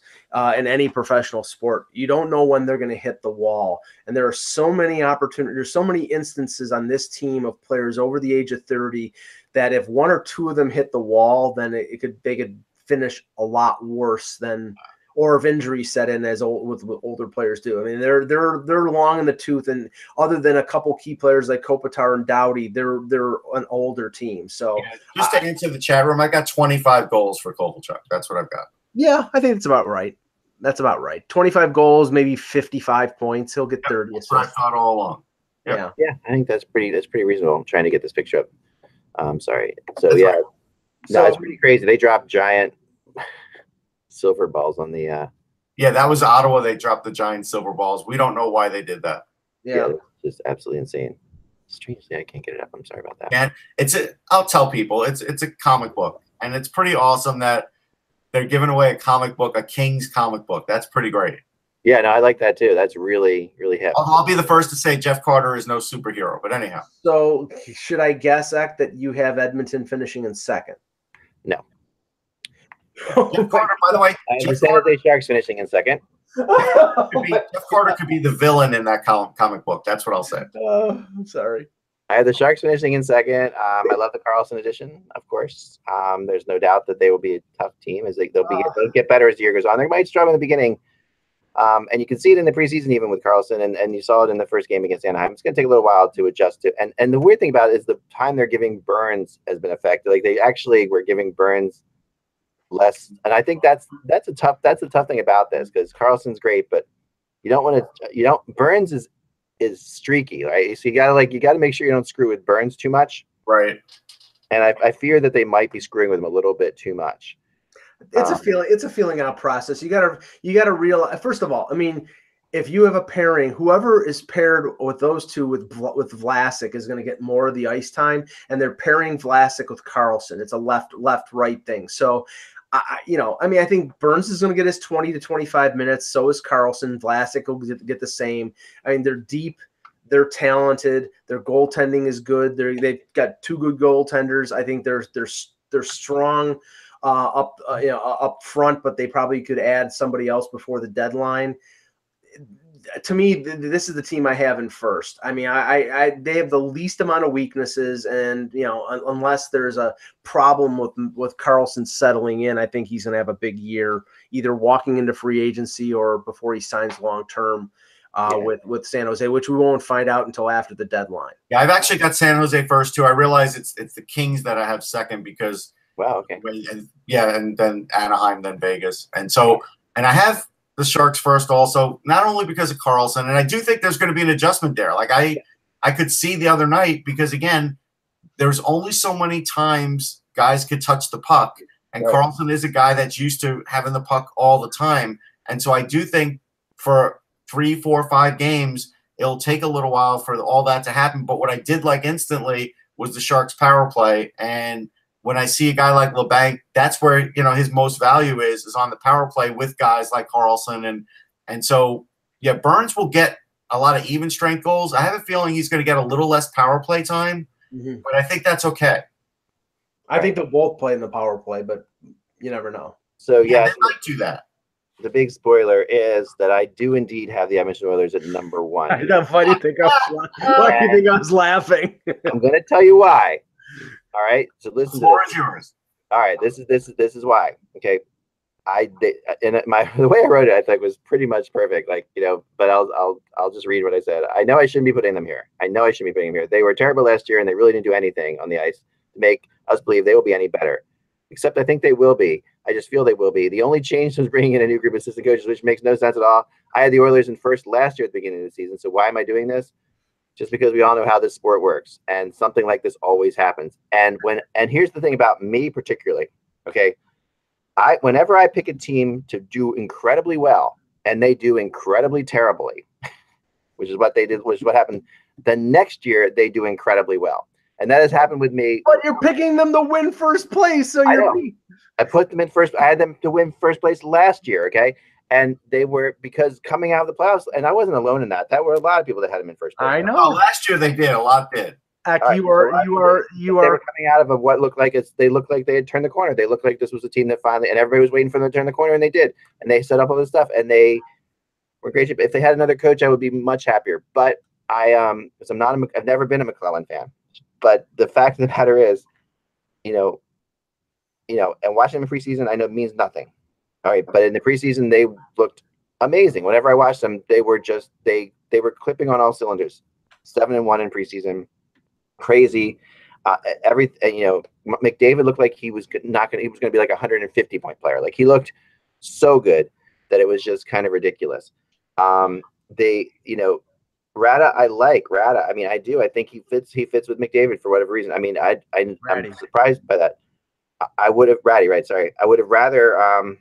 in any professional sport. You don't know when they're going to hit the wall, and there are so many opportunities. There's so many instances on this team of players over the age of 30 that if 1 or 2 of them hit the wall, then they could finish a lot worse than. Or if injuries set in with older players do. I mean, they're long in the tooth, and other than a couple key players like Kopitar and Doughty, they're an older team. So just to answer the chat room, I got 25 goals for Kovalchuk. That's what I've got. Yeah, I think it's about right. That's about right. 25 goals, maybe 55 points. He'll get 30 assists. That's what I thought all along. Yep. Yeah, I think that's pretty reasonable. I'm trying to get this picture up. Sorry. So yeah, it's pretty crazy. They dropped giant silver balls on the that was Ottawa. They dropped the giant silver balls. We don't know why they did that. Yeah, just absolutely insane. Strangely, I can't get it up. I'm sorry about that. And I'll tell people it's a comic book, and it's pretty awesome that they're giving away a comic book, a King's comic book. That's pretty great. Yeah, no, I like that too. That's really, really hefty. I'll be the first to say Jeff Carter is no superhero, but anyhow. So should I guess, Eck, that you have Edmonton finishing in second? No. Jeff Carter, by the way, San Jose Sharks finishing in second. Jeff Carter could be the villain in that comic book. That's what I'll say. I'm sorry. I have the Sharks finishing in second. I love the Carlson edition, of course. There's no doubt that they will be a tough team. They'll get better as the year goes on. They might struggle in the beginning, and you can see it in the preseason even with Carlson, and you saw it in the first game against Anaheim. It's going to take a little while to adjust to. And the weird thing about it is the time they're giving Burns has been affected. Like, they actually were giving Burns less, and I think that's a tough thing about this, because Carlson's great, but Burns is streaky, right? So you gotta make sure you don't screw with Burns too much, right? And I fear that they might be screwing with him a little bit too much. It's a feeling. It's a feeling out process. You gotta realize. First of all, I mean, if you have a pairing, whoever is paired with those two with Vlasic is going to get more of the ice time, and they're pairing Vlasic with Carlson. It's a left-right thing. So, I think Burns is going to get his 20 to 25 minutes. So is Carlson. Vlasic will get the same. I mean, they're deep. They're talented. Their goaltending is good. They've got two good goaltenders. I think they're strong up front, but they probably could add somebody else before the deadline. To me, this is the team I have in first. I mean, they have the least amount of weaknesses, and unless there's a problem with Carlson settling in, I think he's going to have a big year, either walking into free agency or before he signs long term with San Jose, which we won't find out until after the deadline. Yeah, I've actually got San Jose first too. I realize it's the Kings that I have second because and then Anaheim, then Vegas, and I have the Sharks first also, not only because of Carlson, and I do think there's going to be an adjustment there. Like I could see the other night, because again, there's only so many times guys could touch the puck, and right. Carlson is a guy that's used to having the puck all the time. And so I do think for 3, 4, 5 games, it'll take a little while for all that to happen. But what I did like instantly was the Sharks power play. And when I see a guy like LeBanc, that's where, his most value is on the power play with guys like Carlson. And so, yeah, Burns will get a lot of even strength goals. I have a feeling he's going to get a little less power play time, but I think that's okay. I think they'll both play in the power play, but you never know. So, yeah, they might do that. The big spoiler is that I do indeed have the Edmonton Oilers at number 1. I know. Why do you think I was laughing? I'm going to tell you why. All right, so listen. The floor is yours. All right, this is why. Okay, the way I wrote it, I think was pretty much perfect. But I'll just read what I said. I know I shouldn't be putting them here. They were terrible last year, and they really didn't do anything on the ice to make us believe they will be any better. Except I think they will be. I just feel they will be. The only change was bringing in a new group of assistant coaches, which makes no sense at all. I had the Oilers in first last year at the beginning of the season. So why am I doing this? Just because we all know how this sport works, and something like this always happens. And here's the thing about me particularly, okay? Whenever I pick a team to do incredibly well and they do incredibly terribly, which is what they did, which is what happened, the next year they do incredibly well. And that has happened with me. But you're picking them to win first place, so I put them in first. I had them to win first place last year, okay? And they were, because coming out of the playoffs, and I wasn't alone in that. That were a lot of people that had them in first place. I know. Oh, last year they did. A lot did. You are They were coming out of what looked like they looked like they had turned the corner. They looked like this was a team that finally, and everybody was waiting for them to turn the corner, and they did. And they set up all this stuff, and they were great. If they had another coach, I would be much happier. But I've never been a McClellan fan. But the fact of the matter is, and watching them in preseason, I know it means nothing. All right, but in the preseason, they looked amazing. Whenever I watched them, they were just they were clipping on all cylinders. 7-1 in preseason, crazy. McDavid looked like he was going to be like a 150-point player. Like, he looked so good that it was just kind of ridiculous. Rada, I like Rada. I mean, I do. I think he fits with McDavid for whatever reason. I mean, I'm surprised by that. I would have Ratty, sorry. I would have rather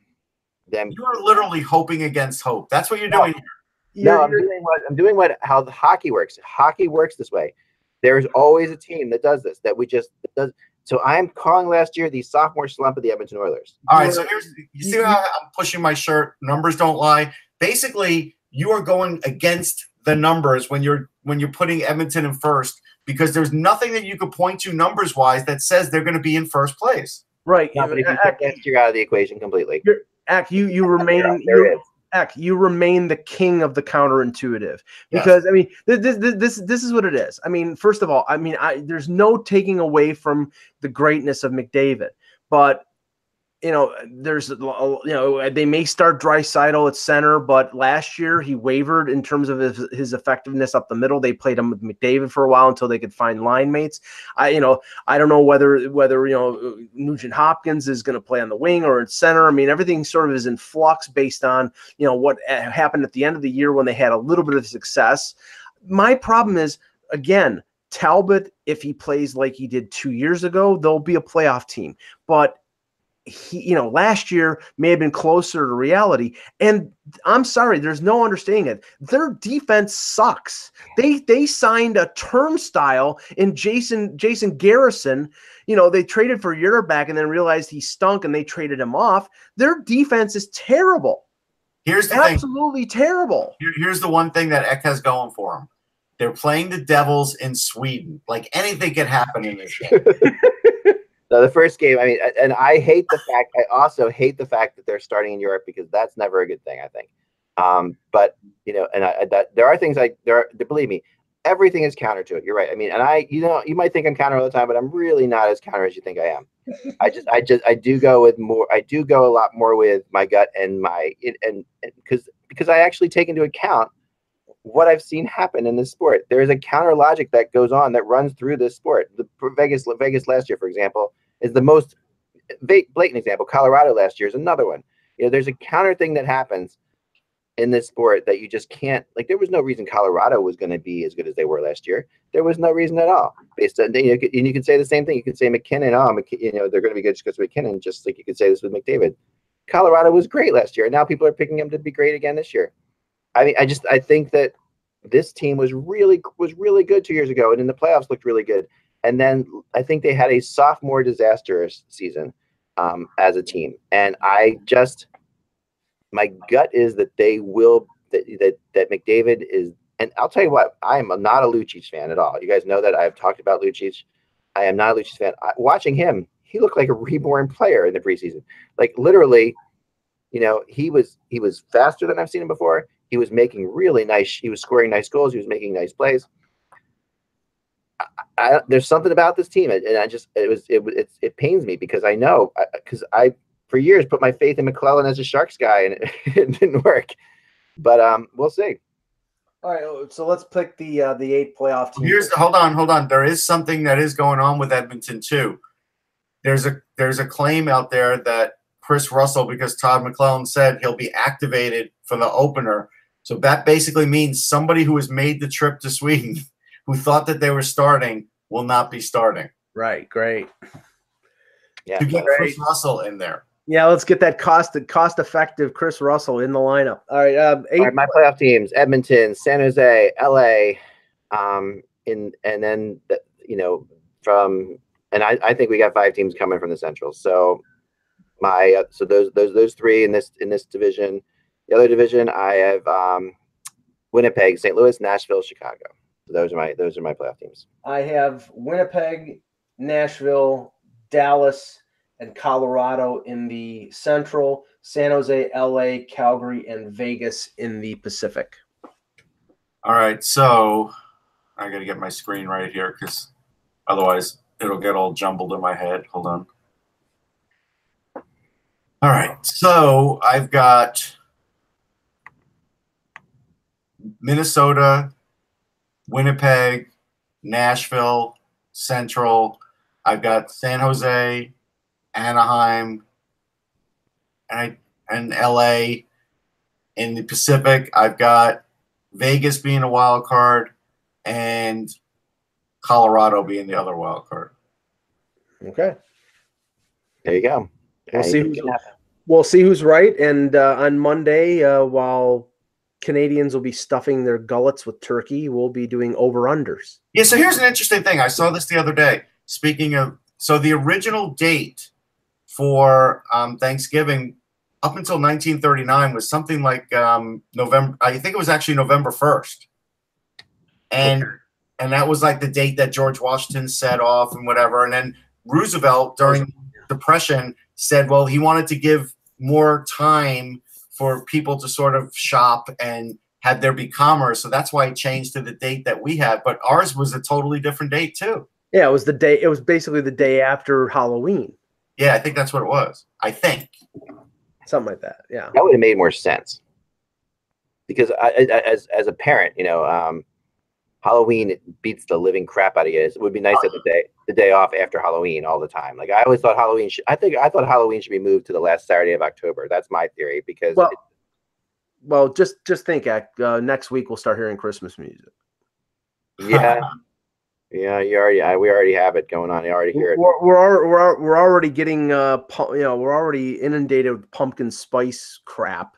them. You are literally hoping against hope. That's what you're doing here. No, I'm doing how the hockey works. Hockey works this way. There's always a team that does this, does. So I'm calling last year the sophomore slump of the Edmonton Oilers. All right, so you see how I'm pushing my shirt? Numbers don't lie. Basically, you are going against the numbers when you're putting Edmonton in first, because there's nothing that you could point to numbers-wise that says they're going to be in first place. Right. No, but if you take last year out of the equation completely. You remain the king of the counterintuitive, because I mean this is what it is. I mean, first of all, I mean, there's no taking away from the greatness of McDavid, but there's they may start Draisaitl at center, but last year he wavered in terms of his effectiveness up the middle. They played him with McDavid for a while until they could find line mates. I don't know whether Nugent Hopkins is going to play on the wing or in center. I mean, everything sort of is in flux based on what happened at the end of the year when they had a little bit of success. My problem is, again, Talbot, if he plays like he did 2 years ago, they'll be a playoff team. But last year may have been closer to reality. And I'm sorry, there's no understanding it. Their defense sucks. They signed a turnstile in Jason Garrison. They traded for Yerback and then realized he stunk and they traded him off. Their defense is terrible. Here's the absolutely terrible. Here's the one thing that Ek has going for him. They're playing the Devils in Sweden. Like, anything can happen in this game. No, the first game, I mean, and I also hate the fact that they're starting in Europe, because that's never a good thing, I think. But, there are things believe me, everything is counter to it. You're right. I mean, and you might think I'm counter all the time, but I'm really not as counter as you think I am. I do go a lot more with my gut and because I actually take into account what I've seen happen in this sport. There is a counter logic that goes on that runs through this sport. Vegas last year, for example, is the most blatant example. Colorado last year is another one. There's a counter thing that happens in this sport that you just can't, there was no reason Colorado was going to be as good as they were last year. There was no reason at all. Based on, and you could say the same thing. You could say McKinnon, they're going to be good just because of McKinnon, just like you could say this with McDavid. Colorado was great last year, and now people are picking him to be great again this year. I mean, I think that this team was really good 2 years ago, and in the playoffs looked really good. And then I think they had a sophomore disastrous season as a team. And my gut is that they will, that McDavid is, and I'll tell you what, I am not a Lucic fan at all. You guys know that I've talked about Lucic. I am not a Lucic fan. Watching him, he looked like a reborn player in the preseason. Like, literally, he was faster than I've seen him before. He was making he was scoring nice goals. He was making nice plays. There's something about this team, and it pains me, because I know, because I for years put my faith in McClellan as a Sharks guy, and it didn't work. But we'll see. All right, so let's pick the 8 playoff teams. Hold on. There is something that is going on with Edmonton too. There's a claim out there that Chris Russell, because Todd McClellan said he'll be activated for the opener. So that basically means somebody who has made the trip to Sweden, who thought that they were starting, will not be starting. Right, great. Yeah, to get Chris Russell in there. Yeah, let's get that cost-effective Chris Russell in the lineup. All right, All right, my playoff teams: Edmonton, San Jose, LA, and then I think we got 5 teams coming from the Central. So those 3 in this division. The other division, I have Winnipeg, St. Louis, Nashville, Chicago. So those are my playoff teams. I have Winnipeg, Nashville, Dallas, and Colorado in the Central, San Jose, LA, Calgary, and Vegas in the Pacific. All right, so I got to get my screen right here, because otherwise it'll get all jumbled in my head. Hold on. All right, so I've got Minnesota, Winnipeg, Nashville, Central. I've got San Jose, Anaheim, and LA. In the Pacific, I've got Vegas being a wild card and Colorado being the other wild card. Okay. There you go. We'll see who's right. And on Monday, while Canadians will be stuffing their gullets with turkey, we'll be doing over-unders. Yeah, so here's an interesting thing. I saw this the other day. Speaking of, so the original date for Thanksgiving up until 1939 was something like November. I think it was actually November 1st. And that was like the date that George Washington set off and whatever. And then Roosevelt during the Depression said, well, he wanted to give more time for people to sort of shop and have there be commerce. So that's why it changed to the date that we have. But ours was a totally different date too. Yeah, it was the day. It was basically the day after Halloween. Yeah, I think that's what it was. I think. Something like that. Yeah. That would have made more sense. Because as a parent, Halloween beats the living crap out of you. It would be nice that the day off after Halloween all the time. Like, I always thought Halloween I thought Halloween should be moved to the last Saturday of October. That's my theory, because just think, next week we'll start hearing Christmas music. Yeah. Yeah, we already have it going on. You already hear it. We're already getting we're already inundated with pumpkin spice crap.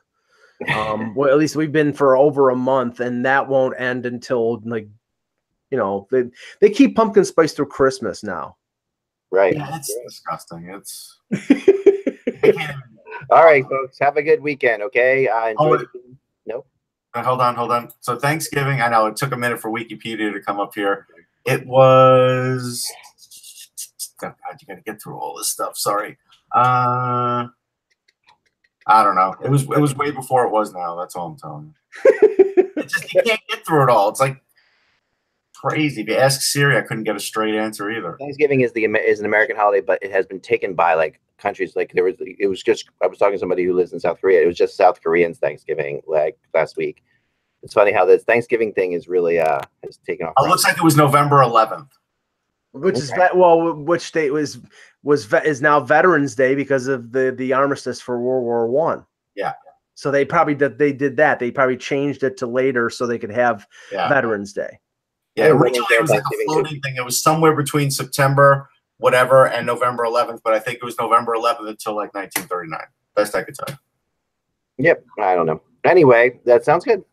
Well, at least we've been for over a month, and that won't end until they keep pumpkin spice through Christmas now. Right. Yeah, it's disgusting. It's all right, folks. Have a good weekend. Okay. Enjoy. Nope. Hold on. So Thanksgiving, I know it took a minute for Wikipedia to come up here. It was. God, you got to get through all this stuff. Sorry. I don't know. It was way before it was now. That's all I'm telling you. You can't get through it all. It's like crazy. If you ask Siri, I couldn't get a straight answer either. Thanksgiving is an American holiday, but it has been taken by like countries like I was talking to somebody who lives in South Korea. It was just South Koreans Thanksgiving like last week. It's funny how this Thanksgiving thing is really has taken off. It looks like it was November 11th. Which is which state is now Veterans Day because of the armistice for World War One. Yeah. So they did that. They probably changed it to later so they could have Veterans Day. Yeah, originally it was like a floating thing. It was somewhere between September whatever and November 11th, but I think it was November 11th until like 1939. Best I could tell you. Yep, I don't know. Anyway, that sounds good.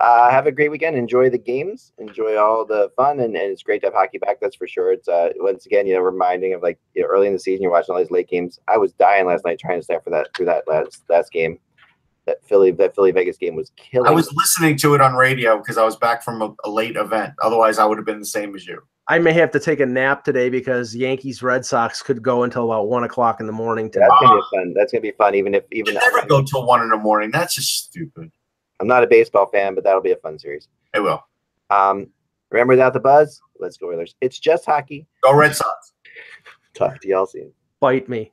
Have a great weekend. Enjoy the games. Enjoy all the fun, and it's great to have hockey back. That's for sure. It's once again, reminding of like early in the season, you're watching all these late games. I was dying last night trying to stay through that last game. That Philly Vegas game was killing. I was listening to it on radio because I was back from a late event. Otherwise, I would have been the same as you. I may have to take a nap today because Yankees Red Sox could go until about 1 o'clock in the morning today. That's gonna be fun. That's gonna be fun. Even never go till 1 in the morning. That's just stupid. I'm not a baseball fan, but that'll be a fun series. It will. Remember without the buzz? Let's go Oilers. It's just hockey. Go Red Sox. Talk to y'all soon. Bite me.